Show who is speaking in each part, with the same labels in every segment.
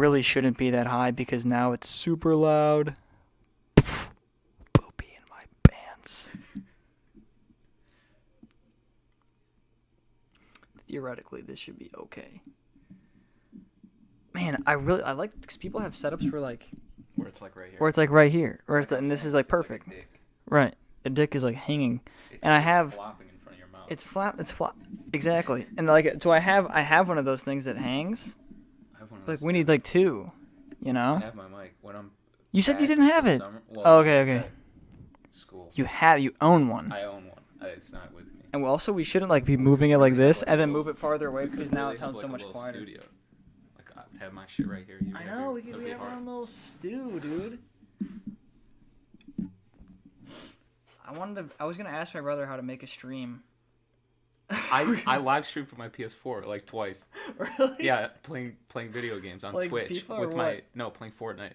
Speaker 1: really shouldn't be that high because now it's super loud. Poopy in my pants. Theoretically, this should be okay. Man, I like because people have setups for like
Speaker 2: where it's like right here.
Speaker 1: Where it's like right here, and this is like perfect.
Speaker 2: Like a dick.
Speaker 1: Right, the dick is like hanging,
Speaker 2: It's flopping in front of your mouth.
Speaker 1: It's flap. Exactly, and like so I have one of those things that hangs.
Speaker 2: I have one of
Speaker 1: Like
Speaker 2: those
Speaker 1: we need like two, you know.
Speaker 2: I have my mic when I'm.
Speaker 1: You said you
Speaker 2: back
Speaker 1: didn't have
Speaker 2: in
Speaker 1: it.
Speaker 2: summer- well,
Speaker 1: Oh, okay.
Speaker 2: at School.
Speaker 1: You own one.
Speaker 2: I own one. It's not with me.
Speaker 1: And also we shouldn't like be moving it like this and then move it farther away because now it sounds so much quieter.
Speaker 2: Studio. Like I have my shit right here.
Speaker 1: I know we have our own little stew, dude. I was gonna ask my brother how to make a stream.
Speaker 2: I live streamed from my PS4 like twice.
Speaker 1: Really?
Speaker 2: Yeah, playing video games on
Speaker 1: Like
Speaker 2: Twitch
Speaker 1: FIFA
Speaker 2: with
Speaker 1: or
Speaker 2: my playing Fortnite.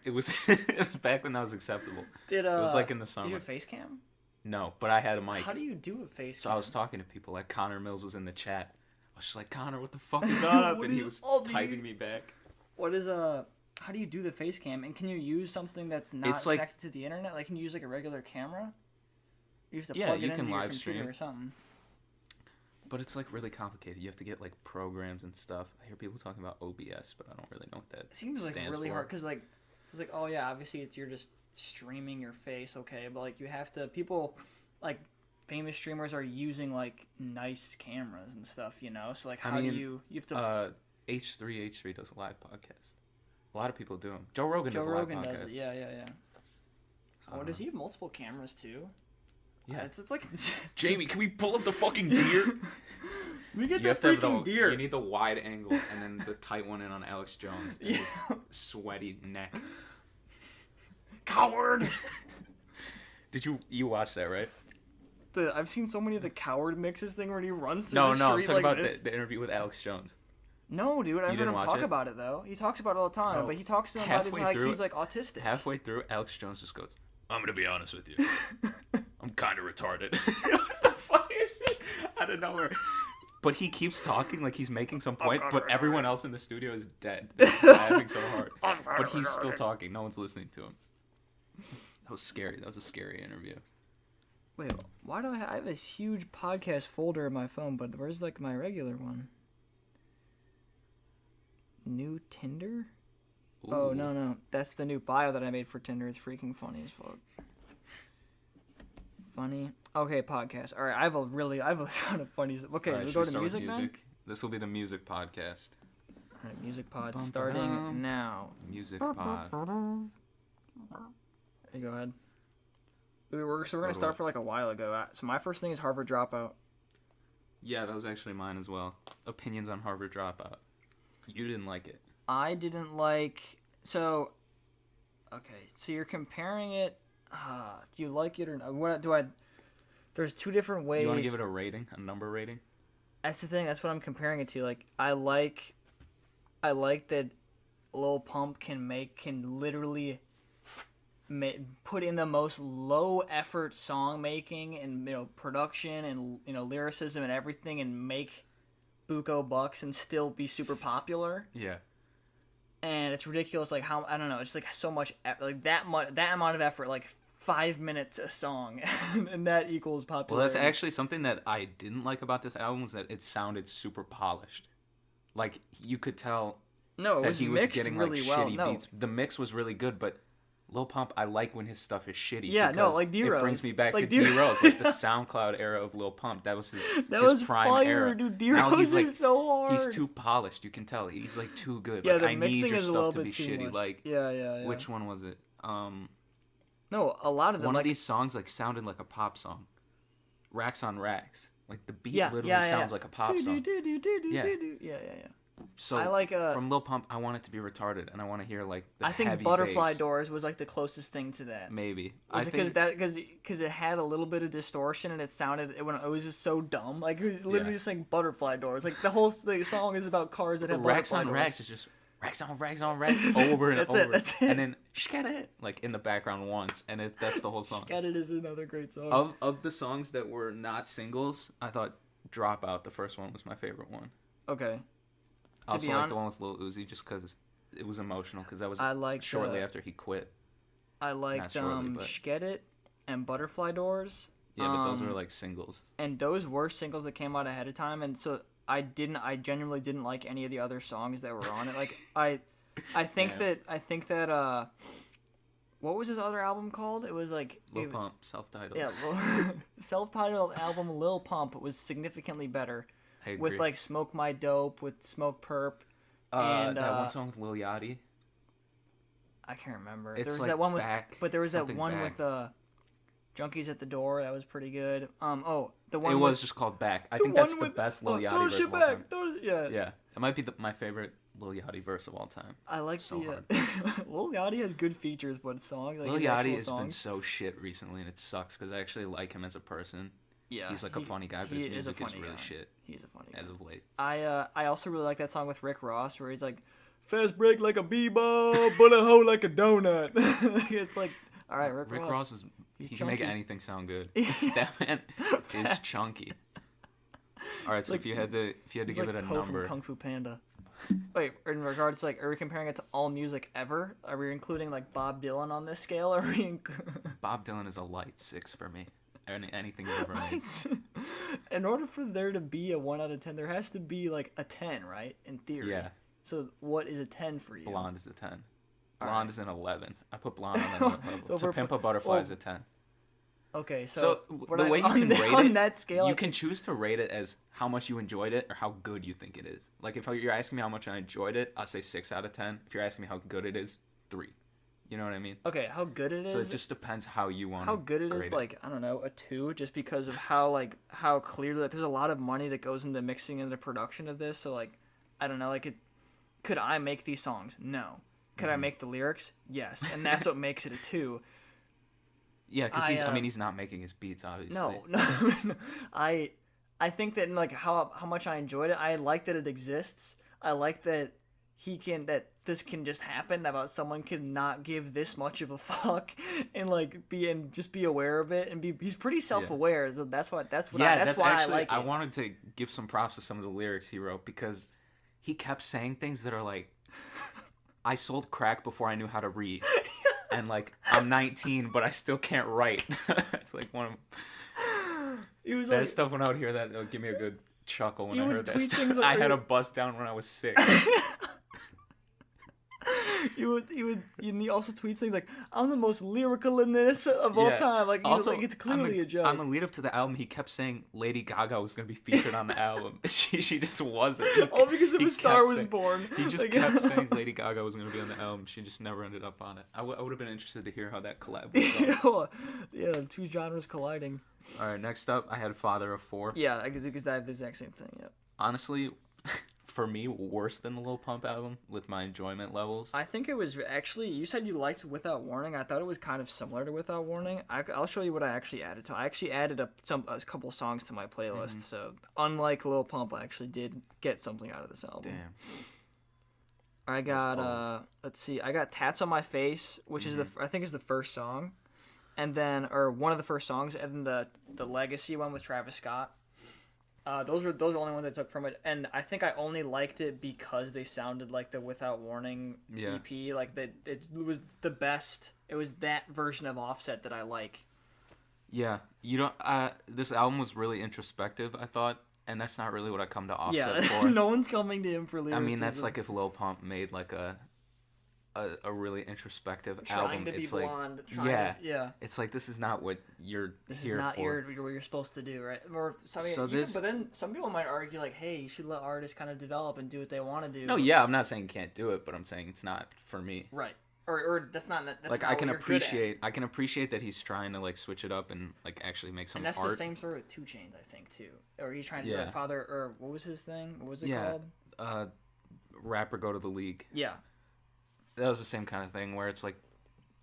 Speaker 2: It was it was back when that was acceptable. It was like in the summer.
Speaker 1: Did you have face cam?
Speaker 2: No, but I had a mic.
Speaker 1: How do you do a face cam?
Speaker 2: So I was talking to people. Like Connor Mills was in the chat. I was just like, Connor, what the fuck is up? And he was typing me back.
Speaker 1: What is how do you do the face cam? And can you use something that's not connected to the internet? Like, can you use like a regular camera? You have to plug it into your computer or something.
Speaker 2: But it's like really complicated. You have to get like programs and stuff. I hear people talking about OBS, but I don't really know what that stands for.
Speaker 1: It seems like really hard because like it's like, oh yeah, obviously you're just streaming your face, okay, but like you have to like famous streamers are using like nice cameras and stuff, you know. So like how do you have to
Speaker 2: H3 does a live podcast. A lot of people do them. Joe Rogan does a live podcast.
Speaker 1: Does it. Yeah. Oh, does he have multiple cameras too?
Speaker 2: Yeah.
Speaker 1: It's like
Speaker 2: Jamie, can we pull up the fucking deer?
Speaker 1: We get the freaking deer.
Speaker 2: You need the wide angle and then the tight one in on Alex Jones and his sweaty neck.
Speaker 1: Coward.
Speaker 2: Did you watch that, right?
Speaker 1: I've seen so many of the coward mixes thing where he runs through the street
Speaker 2: I'm talking
Speaker 1: like
Speaker 2: about the interview with Alex Jones.
Speaker 1: No, dude, I've heard him talk about it though. He talks about it all the time, but he talks to him about it like he's like autistic.
Speaker 2: Halfway through, Alex Jones just goes, "I'm gonna be honest with you, I'm kind of retarded." It was the funniest shit out of nowhere. But he keeps talking like he's making some point, but everyone else in the studio is dead. They're laughing so hard. But he's still talking. No one's listening to him. That was scary. That was a scary interview.
Speaker 1: Wait, why do I have this huge podcast folder in my phone, but where's like my regular one? New Tinder? Ooh. Oh, no. That's the new bio that I made for Tinder. It's freaking funny as fuck. Funny. Okay, podcast. All right, I have a ton of funny stuff. Okay,
Speaker 2: right,
Speaker 1: we go to music now?
Speaker 2: This will be the music podcast.
Speaker 1: All right, music pod starting now.
Speaker 2: Music pod.
Speaker 1: Hey, go ahead. We're going to start for like a while ago. So my first thing is Harvard Dropout.
Speaker 2: Yeah, that was actually mine as well. Opinions on Harvard Dropout. You didn't like it.
Speaker 1: I didn't like... So... Okay, so you're comparing it... do you like it or not? What do I... There's two different ways...
Speaker 2: You want to give it a rating? A number rating?
Speaker 1: That's the thing. That's what I'm comparing it to. Like, I like that Lil Pump can literally... put in the most low effort song making and production and lyricism and everything and make buco bucks and still be super popular.
Speaker 2: Yeah.
Speaker 1: And it's ridiculous, like how I don't know, it's like so much like that amount of effort, like 5 minutes a song, and that equals popularity.
Speaker 2: Well, that's actually something that I didn't like about this album was that it sounded super polished. Like you could tell that he was getting really like shitty beats. The mix was really good, but Lil Pump, I like when his stuff is shitty.
Speaker 1: Yeah, no, like D-Rose.
Speaker 2: It brings me back to D-Rose, like the SoundCloud era of Lil Pump. That was his prime era.
Speaker 1: Dude, D-Rose is so hard.
Speaker 2: He's too polished. You can tell he's like too good.
Speaker 1: Yeah,
Speaker 2: like,
Speaker 1: the
Speaker 2: I
Speaker 1: mixing
Speaker 2: need your
Speaker 1: is
Speaker 2: stuff
Speaker 1: a little
Speaker 2: to
Speaker 1: bit
Speaker 2: be
Speaker 1: too
Speaker 2: shitty.
Speaker 1: much.
Speaker 2: Like,
Speaker 1: yeah.
Speaker 2: Which one was it?
Speaker 1: No, a lot of them.
Speaker 2: One of these songs like sounded like a pop song. Racks on Racks. Like the beat literally sounds like a pop song. Yeah. So
Speaker 1: I like
Speaker 2: from Lil Pump, I want it to be retarded, and I want to hear like the heavy
Speaker 1: I think Butterfly
Speaker 2: bass.
Speaker 1: Doors was like the closest thing to that.
Speaker 2: Maybe
Speaker 1: because it had a little bit of distortion and it was just so dumb. Like literally just saying Butterfly Doors. Like the whole song is about cars that have
Speaker 2: Racks
Speaker 1: butterfly
Speaker 2: on
Speaker 1: doors.
Speaker 2: Racks is just racks on racks on racks over and over.
Speaker 1: That's it.
Speaker 2: And then Shketa like in the background once, and that's the whole song.
Speaker 1: Shketa is another great song.
Speaker 2: Of the songs that were not singles, I thought Dropout, the first one, was my favorite one.
Speaker 1: Okay.
Speaker 2: I also like the one with Lil Uzi just because it was emotional because that was
Speaker 1: I liked,
Speaker 2: shortly after he quit.
Speaker 1: I liked
Speaker 2: shortly, but-
Speaker 1: Shget It and Butterfly Doors.
Speaker 2: Yeah, but those were like singles.
Speaker 1: And those were singles that came out ahead of time, and so I genuinely didn't like any of the other songs that were on it. Like I think that what was his other album called? It was like
Speaker 2: Lil Pump, self-titled.
Speaker 1: Yeah, self-titled album Lil Pump was significantly better.
Speaker 2: I agree.
Speaker 1: With like Smoke My Dope, with Smoke Perp, and
Speaker 2: that one song with Lil Yachty.
Speaker 1: I can't remember.
Speaker 2: It's
Speaker 1: There was
Speaker 2: like
Speaker 1: that one with,
Speaker 2: Back,
Speaker 1: but there was that
Speaker 2: something
Speaker 1: one
Speaker 2: Back.
Speaker 1: with Junkies at the Door. That was pretty good. The one
Speaker 2: It
Speaker 1: with,
Speaker 2: was just called Back. I
Speaker 1: the
Speaker 2: think that's
Speaker 1: one
Speaker 2: the
Speaker 1: with,
Speaker 2: best Lil Yachty
Speaker 1: throw
Speaker 2: verse
Speaker 1: shit
Speaker 2: of all
Speaker 1: back.
Speaker 2: time.
Speaker 1: Yeah.
Speaker 2: Yeah, it might be my favorite Lil Yachty verse of all time.
Speaker 1: I like
Speaker 2: So
Speaker 1: Lil Yachty has good features, but songs like
Speaker 2: Lil
Speaker 1: his
Speaker 2: Yachty
Speaker 1: actual
Speaker 2: has
Speaker 1: songs,
Speaker 2: been so shit recently, and it sucks because I actually like him as a person.
Speaker 1: yeah,
Speaker 2: He's like a funny guy, but his music is really shit
Speaker 1: He's a funny guy.
Speaker 2: as of late.
Speaker 1: I also really like that song with Rick Ross where he's like, fast break like a b-ball, bullet hole like a donut. It's like, all right, Rick Ross
Speaker 2: is
Speaker 1: he's
Speaker 2: he can make
Speaker 1: chunky.
Speaker 2: anything sound good. That man is chunky. All right, so
Speaker 1: like-
Speaker 2: if you had to
Speaker 1: He's
Speaker 2: give
Speaker 1: like
Speaker 2: it a
Speaker 1: Poe
Speaker 2: number,
Speaker 1: from Kung Fu Panda. Wait, in regards to like, are we comparing it to all music ever? Are we including like Bob Dylan on this scale? Are we?
Speaker 2: Bob Dylan is a light 6 for me. Anything he's ever made.
Speaker 1: In order for there to be a 1 out of 10, there has to be like a 10, right? In theory.
Speaker 2: Yeah,
Speaker 1: So what is a 10 for you?
Speaker 2: Blonde is a 10.
Speaker 1: All
Speaker 2: Blonde
Speaker 1: right.
Speaker 2: is an 11. I put Blonde on that level.
Speaker 1: So
Speaker 2: To
Speaker 1: we're
Speaker 2: Pimp
Speaker 1: pu-
Speaker 2: a Butterfly
Speaker 1: well,
Speaker 2: is a 10.
Speaker 1: Okay,
Speaker 2: So
Speaker 1: so
Speaker 2: the way you can rate
Speaker 1: on
Speaker 2: it,
Speaker 1: that scale,
Speaker 2: you can choose to rate it as how much you enjoyed it or how good you think it is. Like if you're asking me how much I enjoyed it, I'll say 6 out of 10. If you're asking me how good it is, 3. You know what I mean?
Speaker 1: Okay, how good it is.
Speaker 2: So it just depends how you want.
Speaker 1: How good it is, like, I don't know, a 2, just because of how clearly, like, there's a lot of money that goes into mixing and the production of this. So like, I don't know, like, could I make these songs? No. Could I make the lyrics? Yes, and that's what makes it a 2.
Speaker 2: Yeah, because he's not making his beats, obviously.
Speaker 1: No. I think that, like, how much I enjoyed it. I like that it exists. I like that this can just happen, about someone could not give this much of a fuck and like just be aware of it, and he's pretty self-aware. So that's why I like it.
Speaker 2: I wanted to give some props to some of the lyrics he wrote because he kept saying things that are like, I sold crack before I knew how to read. And like, I'm 19, but I still can't write. It's like one of
Speaker 1: It was
Speaker 2: that
Speaker 1: like,
Speaker 2: stuff. When I would hear that, it would give me a good chuckle when
Speaker 1: He
Speaker 2: I
Speaker 1: would
Speaker 2: heard that
Speaker 1: tweet
Speaker 2: stuff.
Speaker 1: things like-
Speaker 2: I had a bust down when I was 6.
Speaker 1: he also tweets things like, I'm the most lyrical in this of all time. Like,
Speaker 2: also,
Speaker 1: it's clearly a joke.
Speaker 2: On the lead up to the album, he kept saying Lady Gaga was going to be featured on the album. She just wasn't.
Speaker 1: All because of
Speaker 2: he
Speaker 1: A Star
Speaker 2: kept
Speaker 1: Was
Speaker 2: saying-
Speaker 1: Born.
Speaker 2: He just
Speaker 1: Like-
Speaker 2: kept saying Lady Gaga was going to be on the album. She just never ended up on it. I would have been interested to hear how that collab would go.
Speaker 1: Yeah, two genres colliding.
Speaker 2: All right, next up, I had Father of Four.
Speaker 1: Yeah, I think it's that the exact same thing. Yeah.
Speaker 2: Honestly, for me, worse than the Lil Pump album with my enjoyment levels.
Speaker 1: I think it was actually, you said you liked Without Warning. I thought it was kind of similar to Without Warning. I'll show you what I actually added to. I actually added a couple songs to my playlist. So unlike Lil Pump, I actually did get something out of this album.
Speaker 2: Damn.
Speaker 1: I got let's see, I got Tats on My Face, which is I think is the first song, and then one of the first songs, and then the Legacy one with Travis Scott. Those are the only ones I took from it, and I think I only liked it because they sounded like the Without Warning EP. Like it was the best. It was that version of Offset that I like.
Speaker 2: Yeah, you don't. This album was really introspective, I thought, and that's not really what I come to Offset
Speaker 1: Yeah,
Speaker 2: for.
Speaker 1: no one's coming to him for lyrics.
Speaker 2: I mean, that's like if Lil Pump made like a really introspective album.
Speaker 1: trying to be
Speaker 2: It's like,
Speaker 1: blonde.
Speaker 2: yeah, it's like this is not what you're
Speaker 1: This
Speaker 2: here
Speaker 1: is not
Speaker 2: for.
Speaker 1: what you're supposed to do, right? Or but then some people might argue like, hey, you should let artists kind of develop and do what they want to do.
Speaker 2: No, yeah, I'm not saying you can't do it, but I'm saying it's not for me.
Speaker 1: Right. Or that's not
Speaker 2: Like
Speaker 1: not
Speaker 2: I can
Speaker 1: what you're good at.
Speaker 2: appreciate that he's trying to like switch it up and like actually make some
Speaker 1: And that's
Speaker 2: art.
Speaker 1: the same story with 2 Chainz, I think, too. Or he's trying to
Speaker 2: Yeah.
Speaker 1: father, or what was his thing? What was it
Speaker 2: Yeah.
Speaker 1: called?
Speaker 2: Rapper Go to the League.
Speaker 1: Yeah.
Speaker 2: That was the same kind of thing where it's like,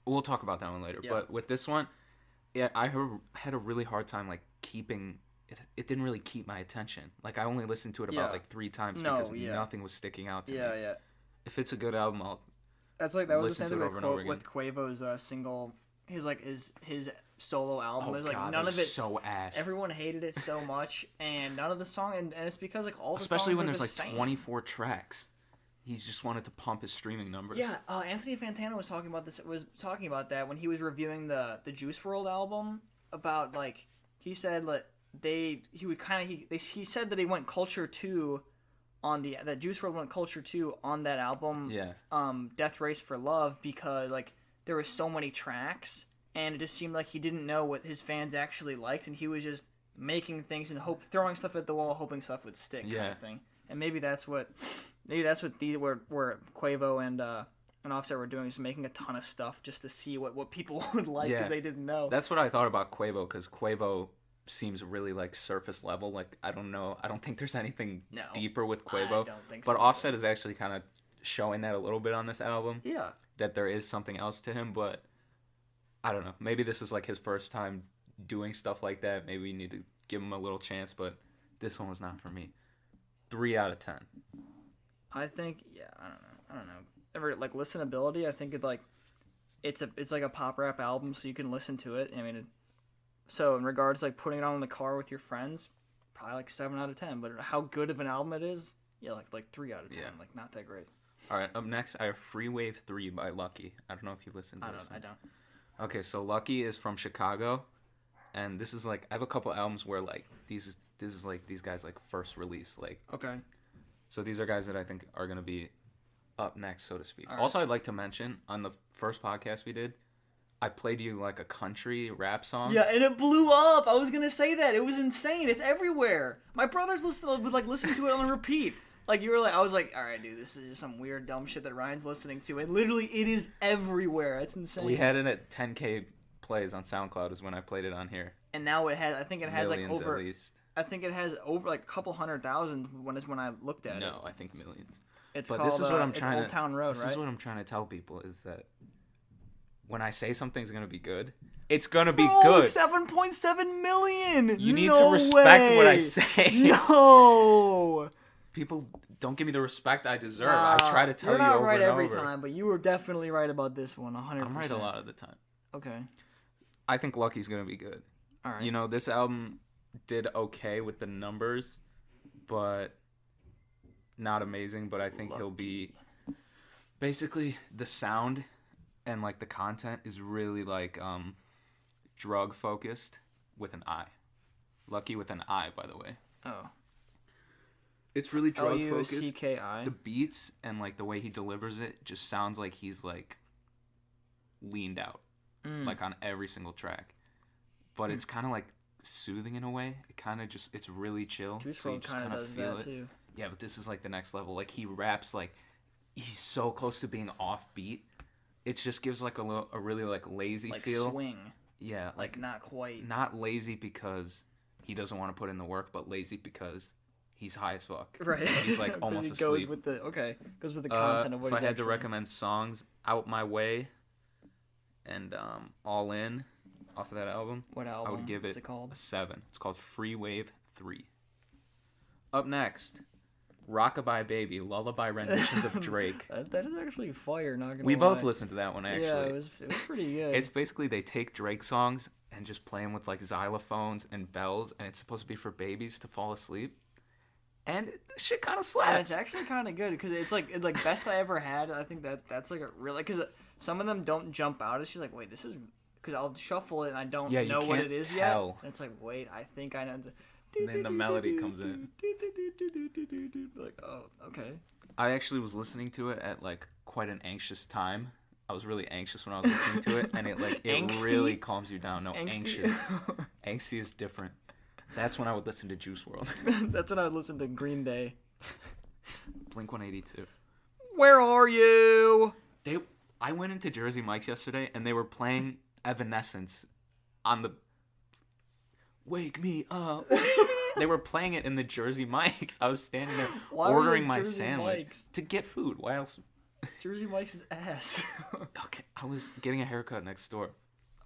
Speaker 2: we'll talk about that one later.
Speaker 1: Yeah.
Speaker 2: But with this one, yeah, I had a really hard time like keeping it. It didn't really keep my attention. Like I only listened to it about like 3 times because nothing was sticking out to me.
Speaker 1: Yeah.
Speaker 2: If it's a good album, I'll
Speaker 1: That was the
Speaker 2: listen
Speaker 1: same
Speaker 2: to
Speaker 1: thing
Speaker 2: it over and over
Speaker 1: with Quavo's single. His solo album.
Speaker 2: Oh
Speaker 1: It was like
Speaker 2: God,
Speaker 1: none
Speaker 2: that
Speaker 1: of
Speaker 2: was
Speaker 1: it.
Speaker 2: so ass.
Speaker 1: Everyone hated it so much, and none of the song, and it's because like all the
Speaker 2: Especially
Speaker 1: songs
Speaker 2: when
Speaker 1: were
Speaker 2: there's
Speaker 1: the
Speaker 2: like
Speaker 1: same.
Speaker 2: 24 tracks. He just wanted to pump his streaming numbers.
Speaker 1: Yeah, Anthony Fantano was talking about this. Was talking about that when he was reviewing the Juice WRLD album. About like he said like he said that he went Culture 2 on that Juice WRLD went Culture 2 on that album.
Speaker 2: Yeah.
Speaker 1: Death Race for Love, because like there were so many tracks and it just seemed like he didn't know what his fans actually liked, and he was just making things and throwing stuff at the wall, hoping stuff would stick, kind of thing. And maybe that's what these were Quavo and Offset were doing, is making a ton of stuff just to see what people would like, because they didn't know.
Speaker 2: That's what I thought about Quavo, because Quavo seems really like surface level. Like I don't think there's anything deeper with Quavo.
Speaker 1: I don't think
Speaker 2: but
Speaker 1: so.
Speaker 2: Offset is actually kind of showing that a little bit on this album.
Speaker 1: Yeah.
Speaker 2: That there is something else to him, but I don't know. Maybe this is like his first time doing stuff like that. Maybe we need to give him a little chance, but this one was not for me. 3 out of 10.
Speaker 1: I think, I don't know. Ever like listenability, I think it's like a pop rap album, so you can listen to it. I mean, so in regards to like putting it on in the car with your friends, probably like 7 out of 10. But how good of an album it is, yeah, like 3 out of 10.
Speaker 2: Yeah.
Speaker 1: Like not that great.
Speaker 2: All right, up next I have Free Wave 3 by Lucky. I don't know if you listened to this.
Speaker 1: I don't.
Speaker 2: Okay, so Lucky is from Chicago, and this is like I have a couple albums where like this is like these guys like first release, like
Speaker 1: Okay.
Speaker 2: so these are guys that I think are gonna be up next, so to speak.
Speaker 1: All right.
Speaker 2: Also, I'd like to mention on the first podcast we did, I played you like a country rap song.
Speaker 1: Yeah, and it blew up. I was gonna say that it was insane. It's everywhere. My brothers would listen to it on repeat. Like you were like, I was like, all right, dude, this is just some weird dumb shit that Ryan's listening to, and literally it is everywhere. It's insane.
Speaker 2: We had it at 10K plays on SoundCloud is when I played it on here.
Speaker 1: And now it has. I think it has
Speaker 2: Millions
Speaker 1: like over.
Speaker 2: at least.
Speaker 1: I think it has over like a couple 100,000 when I looked at it.
Speaker 2: No, I think millions.
Speaker 1: It's
Speaker 2: But
Speaker 1: called,
Speaker 2: this is what I'm
Speaker 1: it's
Speaker 2: trying
Speaker 1: Old
Speaker 2: to.
Speaker 1: Town Road,
Speaker 2: this
Speaker 1: right?
Speaker 2: is what I'm trying to tell people is that when I say something's gonna be good, it's gonna be
Speaker 1: Bro,
Speaker 2: good.
Speaker 1: 7.7 million.
Speaker 2: You need to respect what I say.
Speaker 1: No.
Speaker 2: People don't give me the respect I deserve. I try to tell
Speaker 1: you're
Speaker 2: you
Speaker 1: not
Speaker 2: over
Speaker 1: right
Speaker 2: and
Speaker 1: every
Speaker 2: over.
Speaker 1: time, but you were definitely right about this one, 100%.
Speaker 2: I'm right a lot of the time.
Speaker 1: Okay.
Speaker 2: I think Lucky's gonna be good.
Speaker 1: All right.
Speaker 2: You know, this album did okay with the numbers, but not amazing. But I think he'll be basically the sound and like the content is really like drug focused with an I. Lucky with an I, by the way.
Speaker 1: Oh.
Speaker 2: It's really drug focused.
Speaker 1: L-U-C-K-I.
Speaker 2: The beats and like the way he delivers it just sounds like he's like leaned out, like on every single track. But it's kind of like soothing in a way. It kind of just it's really chill.
Speaker 1: Juice
Speaker 2: so you
Speaker 1: WRLD
Speaker 2: just
Speaker 1: kind of
Speaker 2: kinda
Speaker 1: does
Speaker 2: feel
Speaker 1: that
Speaker 2: it.
Speaker 1: too.
Speaker 2: Yeah, but this is like the next level. Like he raps like he's so close to being offbeat. It just gives like a really like lazy
Speaker 1: Like
Speaker 2: feel.
Speaker 1: swing.
Speaker 2: Yeah,
Speaker 1: Like not quite.
Speaker 2: not lazy because he doesn't want to put in the work, but lazy because he's high as fuck.
Speaker 1: Right.
Speaker 2: He's like almost
Speaker 1: It
Speaker 2: asleep.
Speaker 1: goes with the content of what
Speaker 2: if I
Speaker 1: he's
Speaker 2: had to
Speaker 1: actually-
Speaker 2: recommend songs, Out My Way and All In off of that album,
Speaker 1: What album?
Speaker 2: I would give
Speaker 1: What's
Speaker 2: it
Speaker 1: it called?
Speaker 2: a 7. It's called Free Wave 3. Up next, Rockabye Baby, lullaby renditions of Drake.
Speaker 1: That is actually fire. Not gonna
Speaker 2: We
Speaker 1: lie.
Speaker 2: both listened to that one, actually.
Speaker 1: Yeah, it was pretty good.
Speaker 2: It's basically they take Drake songs and just play them with like xylophones and bells, and it's supposed to be for babies to fall asleep. And the shit kind of
Speaker 1: And
Speaker 2: slaps.
Speaker 1: it's actually kind of good because it's like best I ever had. I think that's like a really because some of them don't jump out. It's just like wait, this is because I'll shuffle it and I don't
Speaker 2: Yeah, you
Speaker 1: know what
Speaker 2: can't
Speaker 1: it is
Speaker 2: tell.
Speaker 1: yet. And it's like wait, I think I know.
Speaker 2: And then the melody comes in.
Speaker 1: Like oh okay.
Speaker 2: I actually was listening to it at like quite an anxious time. I was really anxious when I was listening to it, and it
Speaker 1: Angsty?
Speaker 2: really calms you down. No,
Speaker 1: Angsty?
Speaker 2: anxious. Angsty is different. That's when I would listen to Juice WRLD.
Speaker 1: That's when I would listen to Green Day.
Speaker 2: Blink 182.
Speaker 1: Where are you?
Speaker 2: I went into Jersey Mike's yesterday, and they were playing Evanescence on the Wake Me Up. They were playing it in the Jersey Mike's. I was standing there
Speaker 1: Why were you
Speaker 2: ordering
Speaker 1: at
Speaker 2: my
Speaker 1: Jersey
Speaker 2: sandwich
Speaker 1: Mike's?
Speaker 2: to get food. Why else?
Speaker 1: Jersey Mike's is ass.
Speaker 2: Okay, I was getting a haircut next door.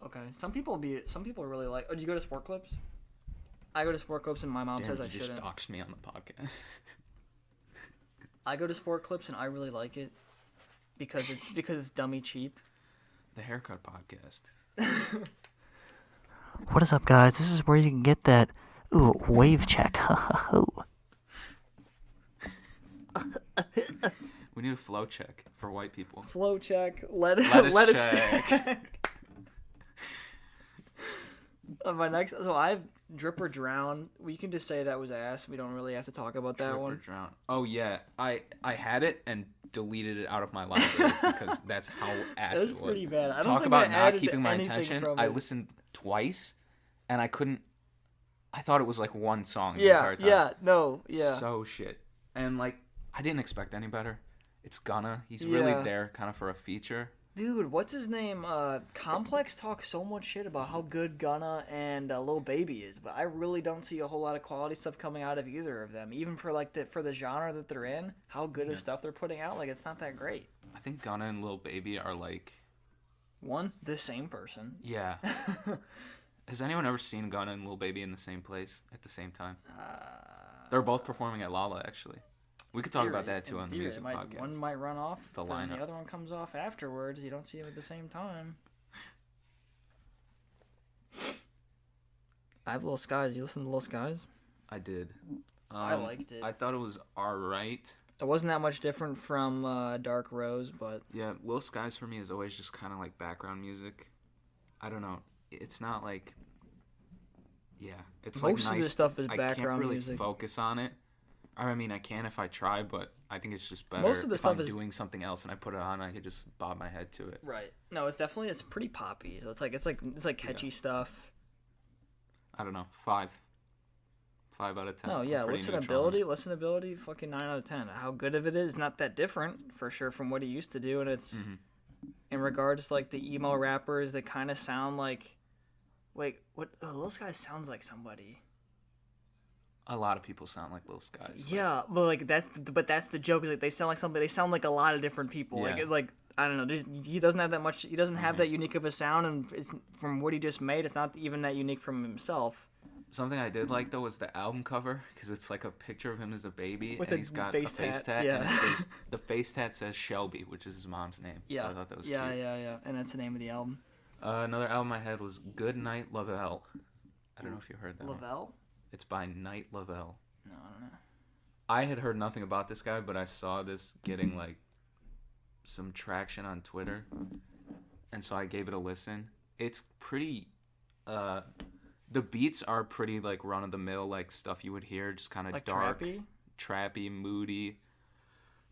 Speaker 1: Okay, some people really like. Oh, do you go to Sport Clips? I go to Sport Clips and my mom
Speaker 2: Damn,
Speaker 1: says I
Speaker 2: you just
Speaker 1: shouldn't.
Speaker 2: doxed me on the podcast.
Speaker 1: I go to Sport Clips and I really like it because it's dummy cheap.
Speaker 2: The haircut podcast.
Speaker 1: What is up, guys? This is where you can get that wave check.
Speaker 2: We need a flow check for white people.
Speaker 1: Flow check.
Speaker 2: Lettuce check.
Speaker 1: My next, so I have drip or drown. We can just say that was ass. We don't really have to talk about that
Speaker 2: Drip or
Speaker 1: one.
Speaker 2: drown. Oh yeah, I had it and deleted it out of my library because that's how ass
Speaker 1: That was
Speaker 2: it was.
Speaker 1: pretty bad. I don't
Speaker 2: Talk
Speaker 1: think
Speaker 2: about
Speaker 1: I
Speaker 2: not
Speaker 1: added
Speaker 2: keeping my
Speaker 1: anything
Speaker 2: attention.
Speaker 1: from
Speaker 2: I
Speaker 1: it.
Speaker 2: listened twice, and I couldn't. I thought it was like one song the
Speaker 1: Yeah,
Speaker 2: entire time.
Speaker 1: yeah, no, yeah.
Speaker 2: So shit, and like I didn't expect any better. It's Gunna. He's
Speaker 1: Yeah.
Speaker 2: really there, kind of for a feature.
Speaker 1: Dude, what's his name? Complex talks so much shit about how good Gunna and Lil Baby is, but I really don't see a whole lot of quality stuff coming out of either of them. Even for like for the genre that they're in, how good of stuff they're putting out, like it's not that great.
Speaker 2: I think Gunna and Lil Baby are like,
Speaker 1: The same person.
Speaker 2: yeah. Has anyone ever seen Gunna and Lil Baby in the same place at the same time? They're both performing at Lala, actually. We could talk about that too on the music podcast.
Speaker 1: One might run off,
Speaker 2: The
Speaker 1: then
Speaker 2: lineup.
Speaker 1: the other one comes off afterwards. You don't see them at the same time. I have Little Skies. You listen to Little Skies?
Speaker 2: I did.
Speaker 1: I liked it.
Speaker 2: I thought it was alright.
Speaker 1: It wasn't that much different from Dark Rose, but
Speaker 2: Yeah, Lil Skies for me is always just kind of like background music. I don't know. It's not like. Yeah, it's
Speaker 1: Most
Speaker 2: like
Speaker 1: of
Speaker 2: nice.
Speaker 1: this stuff is
Speaker 2: I
Speaker 1: background
Speaker 2: can't really
Speaker 1: music.
Speaker 2: focus on it. I mean, I can if I try, but I think it's just better
Speaker 1: Most of the
Speaker 2: if
Speaker 1: stuff
Speaker 2: I'm
Speaker 1: is-
Speaker 2: doing something else and I put it on. I could just bob my head to it.
Speaker 1: right. No, it's pretty poppy. So it's like catchy stuff.
Speaker 2: I don't know. 5 out of 10.
Speaker 1: No,
Speaker 2: I'm
Speaker 1: yeah,
Speaker 2: pretty neutral on it.
Speaker 1: listenability, fucking 9 out of 10. How good of it is, not that different for sure from what he used to do, and it's
Speaker 2: Mm-hmm.
Speaker 1: in regards to like the emo rappers that kind of sound like, wait, what? Lil Sky sounds like somebody.
Speaker 2: A lot of people sound like Lil Skies.
Speaker 1: Yeah, but like that's the joke. Is like they sound like somebody. They sound like a lot of different people.
Speaker 2: Yeah.
Speaker 1: Like I don't know. He doesn't have that much. He doesn't have that unique of a sound, and it's, from what he just made, it's not even that unique from himself.
Speaker 2: Something I did like though was the album cover because it's like a picture of him as a baby
Speaker 1: With
Speaker 2: and
Speaker 1: a
Speaker 2: he's got
Speaker 1: face
Speaker 2: a face
Speaker 1: tat,
Speaker 2: tat,
Speaker 1: yeah.
Speaker 2: and it says, the face tat says Shelby, which is his mom's name.
Speaker 1: Yeah,
Speaker 2: So I thought that was
Speaker 1: yeah,
Speaker 2: cute.
Speaker 1: yeah, and that's the name of the album.
Speaker 2: Another album I had was Good Night Lavelle. I don't know if you heard that one.
Speaker 1: Lavelle?
Speaker 2: It's by Night Lavelle.
Speaker 1: No, I don't know.
Speaker 2: I had heard nothing about this guy, but I saw this getting like some traction on Twitter, and so I gave it a listen. It's pretty. The beats are pretty like run of the mill, like stuff you would hear, just kind of
Speaker 1: Like
Speaker 2: dark,
Speaker 1: trappy?
Speaker 2: moody.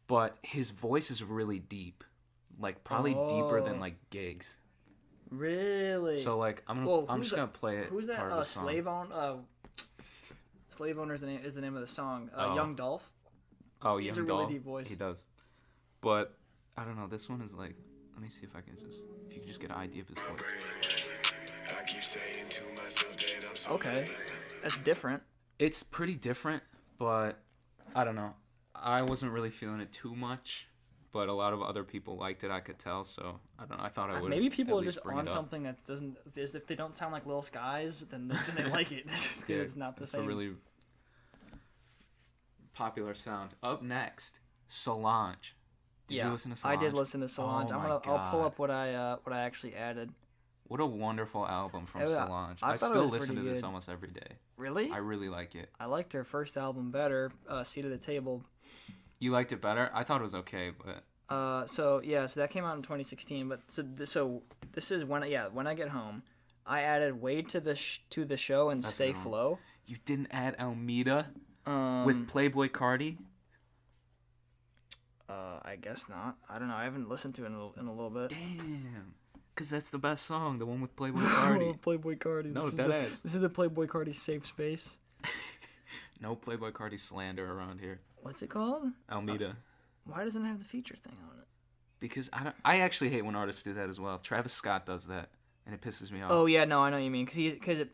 Speaker 2: But his voice is really deep, like probably deeper than
Speaker 1: Oh.
Speaker 2: like Gigs.
Speaker 1: Really?
Speaker 2: So like I'm
Speaker 1: Well,
Speaker 2: just
Speaker 1: who's
Speaker 2: gonna play it.
Speaker 1: Who's that?
Speaker 2: part of the song.
Speaker 1: Slave Owner is the name of the song.
Speaker 2: Oh.
Speaker 1: Young Dolph.
Speaker 2: Oh,
Speaker 1: He's
Speaker 2: Young
Speaker 1: a really
Speaker 2: Dolph.
Speaker 1: deep voice.
Speaker 2: He does. But I don't know. This one is like. Let me see if you can just get an idea of his voice.
Speaker 3: I keep saying to myself that I'm so
Speaker 1: Okay, that's different.
Speaker 2: It's pretty different, but I don't know. I wasn't really feeling it too much, but a lot of other people liked it. I could tell, so I don't know. I thought I would.
Speaker 1: Maybe people
Speaker 2: at
Speaker 1: are
Speaker 2: least
Speaker 1: just
Speaker 2: bring
Speaker 1: on
Speaker 2: it up.
Speaker 1: something that doesn't. If they don't sound like Lil Skies, then they like it. Because
Speaker 2: Yeah,
Speaker 1: it's not the
Speaker 2: it's
Speaker 1: same.
Speaker 2: a really popular sound. Up next, Solange. Did you listen to Solange?
Speaker 1: I did listen to Solange.
Speaker 2: Oh my
Speaker 1: I'll pull
Speaker 2: God.
Speaker 1: up what I actually added.
Speaker 2: What a wonderful album from
Speaker 1: Yeah,
Speaker 2: Solange.
Speaker 1: I
Speaker 2: I
Speaker 1: thought it
Speaker 2: still
Speaker 1: was
Speaker 2: listen to
Speaker 1: pretty
Speaker 2: this
Speaker 1: good.
Speaker 2: almost every day.
Speaker 1: Really?
Speaker 2: I really like it.
Speaker 1: I liked her first album better. Seat at the Table.
Speaker 2: You liked it better? I thought it was okay, but
Speaker 1: So that came out in 2016. But so this is when I get home, I added Wade to the show and
Speaker 2: That's
Speaker 1: Stay
Speaker 2: wrong.
Speaker 1: Flow.
Speaker 2: you didn't add Almeida
Speaker 1: Um,
Speaker 2: with Playboy Cardi?
Speaker 1: I guess not. I don't know. I haven't listened to it in a little bit.
Speaker 2: Damn. Because that's the best song, the one with Playboy Cardi.
Speaker 1: Playboy Cardi.
Speaker 2: No,
Speaker 1: this is
Speaker 2: deadass.
Speaker 1: This is the Playboy Cardi safe space.
Speaker 2: No Playboy Cardi slander around here.
Speaker 1: What's it called?
Speaker 2: Almeida.
Speaker 1: Why doesn't it have the feature thing on it?
Speaker 2: Because I actually hate when artists do that as well. Travis Scott does that, and it pisses me off.
Speaker 1: Oh yeah, no, I know what you mean. Because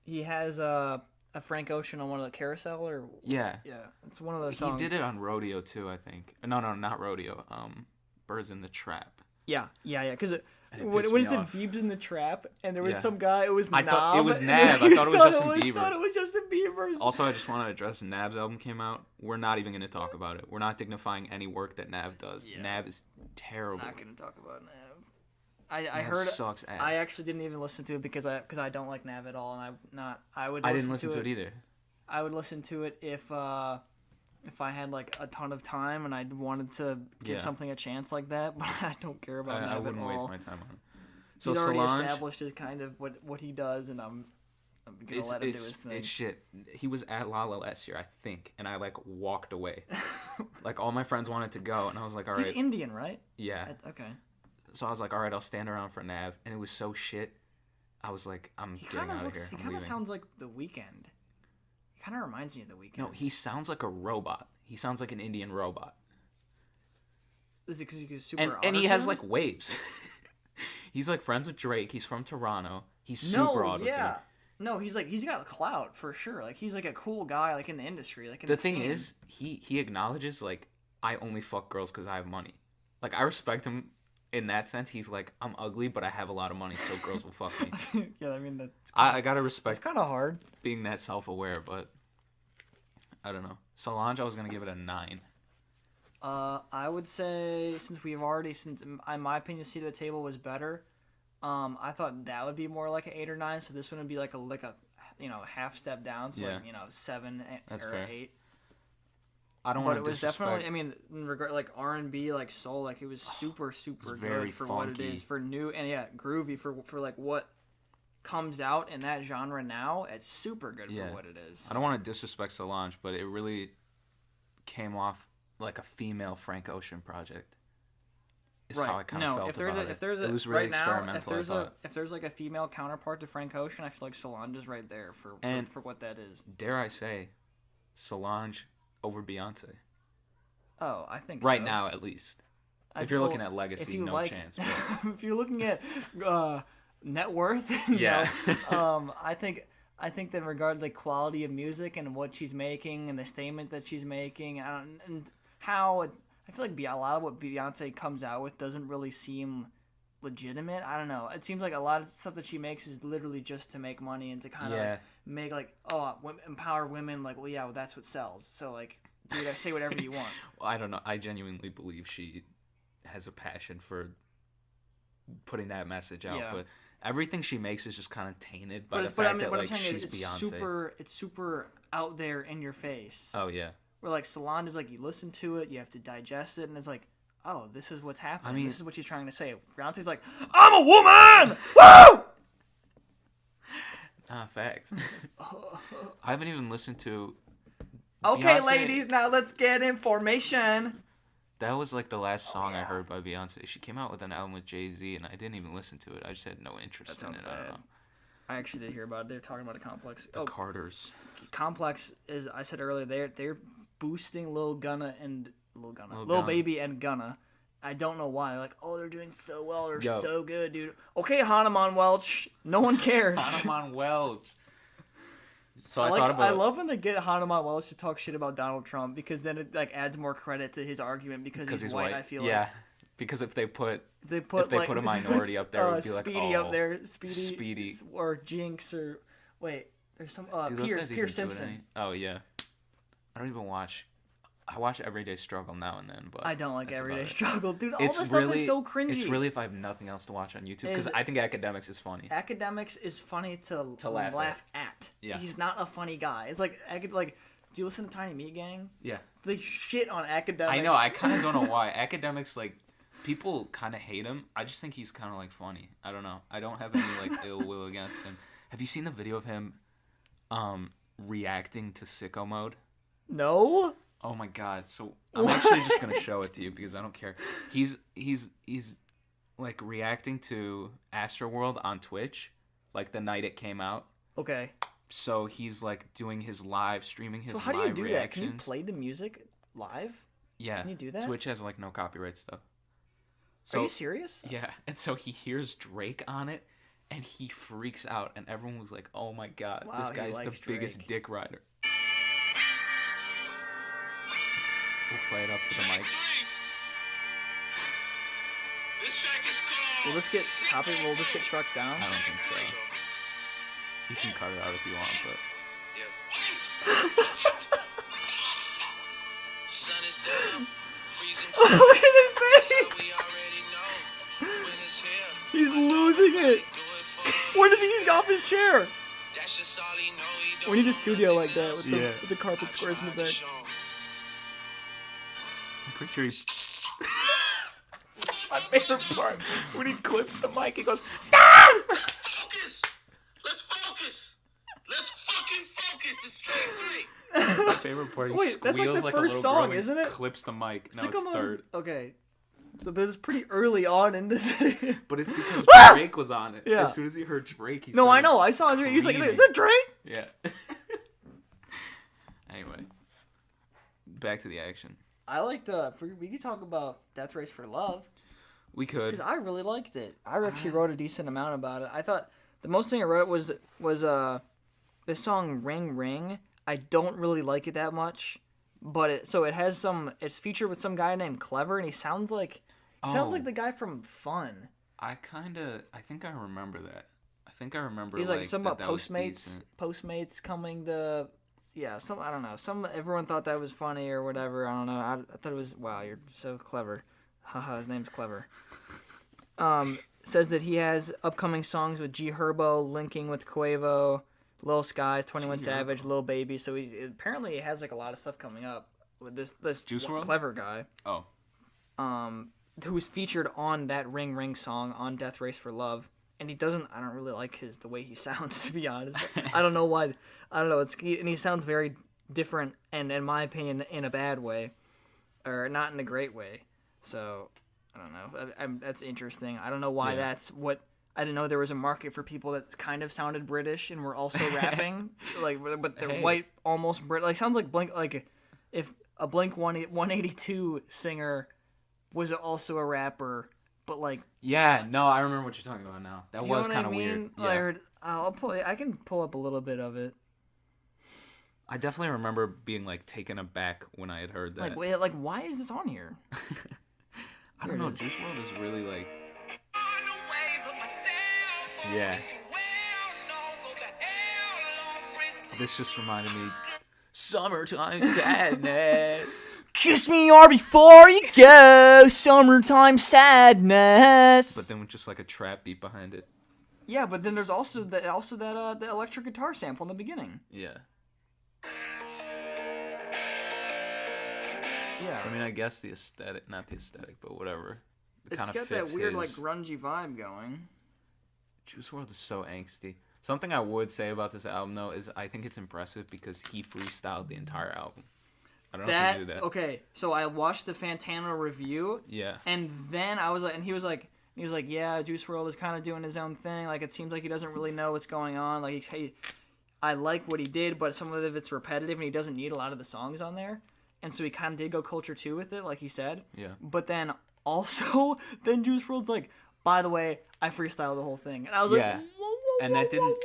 Speaker 1: he has a Frank Ocean on one of the Carousel or
Speaker 2: Yeah.
Speaker 1: it's one of those
Speaker 2: He
Speaker 1: songs.
Speaker 2: did it on Rodeo too, I think. No, not Rodeo. Birds in the Trap.
Speaker 1: Yeah. Because
Speaker 2: And it
Speaker 1: when
Speaker 2: pissed
Speaker 1: it
Speaker 2: me
Speaker 1: said
Speaker 2: off.
Speaker 1: Biebs in the Trap and there was
Speaker 2: Yeah.
Speaker 1: some guy, it was
Speaker 2: I
Speaker 1: Nav.
Speaker 2: thought it was
Speaker 1: and
Speaker 2: Nav.
Speaker 1: then
Speaker 2: I thought it was Justin Bieber.
Speaker 1: thought it was Justin Bieber.
Speaker 2: Also, I just want to address Nav's album came out. We're not even going to talk about it. We're not dignifying any work that Nav does.
Speaker 1: Yeah.
Speaker 2: Nav is terrible.
Speaker 1: Not gonna talk about Nav. I
Speaker 2: Nav
Speaker 1: heard.
Speaker 2: sucks ass.
Speaker 1: I actually didn't even listen to it because I don't like Nav at all, and I would.
Speaker 2: I didn't listen to it either.
Speaker 1: I would listen to it if I had like a ton of time and I wanted to give something a chance like that, but I don't care about Nav
Speaker 2: I wouldn't
Speaker 1: at all.
Speaker 2: waste my time on it. So
Speaker 1: He's already
Speaker 2: Solange,
Speaker 1: established as kind of what he does, and I'm gonna let him do his thing.
Speaker 2: it's shit. He was at Lala last year, I think, and I like walked away. Like all my friends wanted to go, and I was like, all right,
Speaker 1: He's Indian, right?
Speaker 2: yeah.
Speaker 1: Okay.
Speaker 2: So I was like, all right, I'll stand around for Nav, and it was so shit. I was like, I'm
Speaker 1: He
Speaker 2: getting
Speaker 1: kind of
Speaker 2: out of
Speaker 1: looks.
Speaker 2: here.
Speaker 1: He
Speaker 2: I'm
Speaker 1: kind of
Speaker 2: leaving.
Speaker 1: sounds like The Weeknd. He kind of reminds me of The Weeknd.
Speaker 2: No, he sounds like a robot. He sounds like an Indian robot.
Speaker 1: Is it because he's super?
Speaker 2: And he has
Speaker 1: auto-tuned?
Speaker 2: like waves. He's like friends with Drake. He's from Toronto. He's
Speaker 1: No,
Speaker 2: super auto-tuned.
Speaker 1: yeah. No, he's got clout for sure. Like he's like a cool guy, like in the industry, like in
Speaker 2: The
Speaker 1: the
Speaker 2: thing
Speaker 1: scene.
Speaker 2: is, he acknowledges like I only fuck girls because I have money. Like I respect him in that sense. He's like I'm ugly, but I have a lot of money, so girls will fuck me.
Speaker 1: yeah, I mean that's
Speaker 2: I gotta
Speaker 1: it's
Speaker 2: respect
Speaker 1: kind of hard.
Speaker 2: being that self-aware, but I don't know. Solange, I was gonna give it a 9.
Speaker 1: I would say since in my opinion, Seat at the Table was better. I thought that would be more like an 8 or 9. So this one would be like a half step down. So
Speaker 2: Yeah.
Speaker 1: like 7
Speaker 2: That's
Speaker 1: or
Speaker 2: fair.
Speaker 1: 8.
Speaker 2: I don't
Speaker 1: But
Speaker 2: want
Speaker 1: it
Speaker 2: to
Speaker 1: was
Speaker 2: disrespect.
Speaker 1: definitely, I mean, in regard like R&B, like soul, like it was super
Speaker 2: very
Speaker 1: good for what it
Speaker 2: funky.
Speaker 1: is, for new and groovy for like what comes out in that genre now. It's super good
Speaker 2: Yeah.
Speaker 1: for what it is.
Speaker 2: I don't want to disrespect Solange, but it really came off like a female Frank Ocean project. Is how I kind of felt
Speaker 1: if there's
Speaker 2: about
Speaker 1: if there's
Speaker 2: it.
Speaker 1: a
Speaker 2: It was really
Speaker 1: right now,
Speaker 2: experimental.
Speaker 1: if there's like a female counterpart to Frank Ocean, I feel like Solange is right there for what that is.
Speaker 2: Dare I say, Solange over Beyonce
Speaker 1: Oh, I think
Speaker 2: right
Speaker 1: so.
Speaker 2: now, at least.
Speaker 1: I-
Speaker 2: If you're
Speaker 1: well,
Speaker 2: looking at legacy,
Speaker 1: if you
Speaker 2: no
Speaker 1: like-
Speaker 2: chance. But
Speaker 1: if you're looking at net worth,
Speaker 2: Yeah.
Speaker 1: I think that in regard to the quality of music and what she's making and the statement that she's making, and how I feel like a lot of what Beyonce comes out with doesn't really seem legitimate. I don't know. It seems like a lot of stuff that she makes is literally just to make money and to kind of
Speaker 2: Yeah.
Speaker 1: like make like empower women. Like, well, that's what sells. So like, dude, I say whatever you want.
Speaker 2: well, I don't know. I genuinely believe she has a passion for putting that message out,
Speaker 1: Yeah.
Speaker 2: but everything she makes is just kind of tainted by
Speaker 1: But
Speaker 2: the
Speaker 1: it's, but I
Speaker 2: fact
Speaker 1: mean,
Speaker 2: that
Speaker 1: what
Speaker 2: like
Speaker 1: I'm saying
Speaker 2: she's
Speaker 1: is it's
Speaker 2: Beyonce.
Speaker 1: super out there in your face.
Speaker 2: Oh yeah.
Speaker 1: Where like Solange is like, you listen to it, you have to digest it, and it's like, oh, this is what's happening.
Speaker 2: I mean-
Speaker 1: this is what she's trying to say. Beyonce's like, I'm a woman. Woo!
Speaker 2: Facts. I haven't even listened to.
Speaker 1: Okay,
Speaker 2: Beyonce-
Speaker 1: ladies, now let's get information.
Speaker 2: That was like the last song I heard by Beyonce. She came out with an album with Jay-Z, and I didn't even listen to it. I just had no interest in
Speaker 1: sounds
Speaker 2: it. I don't
Speaker 1: bad.
Speaker 2: know.
Speaker 1: I actually did hear about it. They're talking about a Complex.
Speaker 2: The Carters.
Speaker 1: Complex is, I said earlier, they're boosting Lil Gunna and Lil
Speaker 2: Gunna.
Speaker 1: Baby and Gunna. I don't know why. Like, oh, they're doing so well. They're
Speaker 2: Yo.
Speaker 1: so good, dude. Okay, Hanuman Welch. No one cares.
Speaker 2: Hanuman Welch. So I
Speaker 1: I
Speaker 2: thought about.
Speaker 1: love when they get Hanuman Welch to talk shit about Donald Trump because then it like adds more credit to his argument because he's white. I feel
Speaker 2: yeah,
Speaker 1: like
Speaker 2: because if they put
Speaker 1: if they put
Speaker 2: put a minority up there, it would be like,
Speaker 1: Speedy up
Speaker 2: oh,
Speaker 1: there,
Speaker 2: Speedy.
Speaker 1: or Jinx or wait, there's some
Speaker 2: do those
Speaker 1: Pierce
Speaker 2: guys even
Speaker 1: Pierce
Speaker 2: do it
Speaker 1: Simpson.
Speaker 2: any- Oh yeah, I don't even watch. I watch Everyday Struggle now and then, but
Speaker 1: I don't like
Speaker 2: that's
Speaker 1: Everyday
Speaker 2: about it.
Speaker 1: Struggle, dude. All
Speaker 2: It's
Speaker 1: this
Speaker 2: really,
Speaker 1: stuff is so cringy.
Speaker 2: It's really if I have nothing else to watch on YouTube because
Speaker 1: Is-
Speaker 2: I think Academics is funny.
Speaker 1: Academics is funny to
Speaker 2: laugh
Speaker 1: at.
Speaker 2: Yeah.
Speaker 1: He's not a funny guy. It's like do you listen to Tiny Meat Gang?
Speaker 2: Yeah,
Speaker 1: They shit on Academics.
Speaker 2: I know. I kind of don't know why Academics like people kind of hate him. I just think he's kind of like funny. I don't know. I don't have any like ill will against him. Have you seen the video of him reacting to Sicko Mode?
Speaker 1: No.
Speaker 2: Oh my god! So I'm actually just gonna show it to you because I don't care. He's like reacting to Astroworld on Twitch, like the night it came out.
Speaker 1: Okay.
Speaker 2: So he's like doing his live streaming his
Speaker 1: So how do
Speaker 2: live
Speaker 1: you do
Speaker 2: reactions.
Speaker 1: that? Can you play the music live?
Speaker 2: Yeah.
Speaker 1: Can you do that?
Speaker 2: Twitch has like no copyright stuff.
Speaker 1: Are
Speaker 2: So
Speaker 1: you serious?
Speaker 2: yeah, and so he hears Drake on it, and he freaks out, and everyone was like, "Oh my god,
Speaker 1: Wow,
Speaker 2: this
Speaker 1: he
Speaker 2: guy's the
Speaker 1: likes
Speaker 2: biggest
Speaker 1: Drake.
Speaker 2: dick rider." We'll play it up to the mic.
Speaker 3: This track is called
Speaker 1: Will this get will this get struck down?
Speaker 2: I don't think so. You can cut it out if you want, but
Speaker 3: Sun is down, freezing
Speaker 1: Look at his face.
Speaker 3: we already know when it's here.
Speaker 1: He's it. Where does he use off his chair? We need a studio like that with the carpet squares in the back.
Speaker 2: I'm pretty sure he's. My favorite part when he clips the mic, he goes, "Stop!"
Speaker 4: Focus. Let's focus. Let's fucking focus. It's straight great.
Speaker 2: My favorite part. He
Speaker 1: Wait, that's like
Speaker 2: squeals
Speaker 1: the
Speaker 2: like a
Speaker 1: first
Speaker 2: little
Speaker 1: song,
Speaker 2: girl and
Speaker 1: isn't it?
Speaker 2: Clips the mic. No,
Speaker 1: Sicko
Speaker 2: it's
Speaker 1: Mode-
Speaker 2: third.
Speaker 1: Okay. So this is pretty early on in the thing.
Speaker 2: But it's because
Speaker 1: Ah!
Speaker 2: Drake was on it.
Speaker 1: Yeah.
Speaker 2: As soon as he heard Drake, he
Speaker 1: No, I
Speaker 2: started
Speaker 1: know. I saw it. He was like,
Speaker 2: screaming.
Speaker 1: "Is that Drake?"
Speaker 2: Yeah. Anyway, back to the action.
Speaker 1: I liked. We could talk about Death Race for Love
Speaker 2: We could.
Speaker 1: because I really liked it. I actually wrote a decent amount about it. I thought the most thing I wrote was this song "Ring Ring." I don't really like it that much, but it has some. It's featured with some guy named Clever, and he sounds like the guy from Fun.
Speaker 2: I think I remember that. I think I remember.
Speaker 1: He's like some about
Speaker 2: that was
Speaker 1: Postmates.
Speaker 2: decent.
Speaker 1: Postmates coming to. Yeah, I don't know. Everyone thought that was funny or whatever. I don't know. I thought it was wow. You're so clever. Haha, his name's Clever. Says that he has upcoming songs with G Herbo, linking with Quavo, Lil Skies, 21 Savage, Lil Baby. So he apparently has like a lot of stuff coming up with this
Speaker 2: Juice WRLD?
Speaker 1: Clever guy.
Speaker 2: Oh,
Speaker 1: Who's featured on that Ring Ring song on Death Race for Love. And I don't really like the way he sounds, to be honest. I don't know why. I don't know. And he sounds very different, and in my opinion, in a bad way, or not in a great way. So I don't know. That's interesting. I don't know why that's what. I didn't know there was a market for people that kind of sounded British and were also rapping, but they're white, almost Brit. Like sounds like Blink. Like if a Blink 182 singer was also a rapper. But like,
Speaker 2: yeah, no, I remember what you're talking about now. That
Speaker 1: do you know
Speaker 2: was
Speaker 1: what
Speaker 2: kind
Speaker 1: I
Speaker 2: of
Speaker 1: mean?
Speaker 2: weird. Yeah.
Speaker 1: I can pull up a little bit of it.
Speaker 2: I definitely remember being like taken aback when I had heard that.
Speaker 1: Like, wait, like, why is this on here?
Speaker 2: I don't know. Juice WRLD is really like. Yeah. This just reminded me. Summertime sadness.
Speaker 1: Kiss me or before you go, summertime sadness.
Speaker 2: But then with just like a trap beat behind it.
Speaker 1: Yeah, but then there's also that the electric guitar sample in the beginning.
Speaker 2: Yeah.
Speaker 1: Yeah,
Speaker 2: So, I mean, I guess the aesthetic, not the aesthetic, but whatever. It
Speaker 1: it's
Speaker 2: kind of
Speaker 1: got
Speaker 2: fits
Speaker 1: that weird
Speaker 2: his...
Speaker 1: like grungy vibe going.
Speaker 2: Juice WRLD is so angsty. Something I would say about this album though is I think it's impressive because he freestyled the entire album. I don't know if you knew that.
Speaker 1: Okay, so I watched the Fantano review.
Speaker 2: Yeah.
Speaker 1: And then I was like, and he was like, yeah, Juice WRLD is kind of doing his own thing. Like, it seems like he doesn't really know what's going on. Like, I like what he did, but some of it's repetitive, and he doesn't need a lot of the songs on there. And so he kind of did go Culture 2 with it, like he said.
Speaker 2: Yeah.
Speaker 1: But then also, then Juice WRLD's like, by the way, I freestyled the whole thing. And I was like, whoa,
Speaker 2: And that didn't.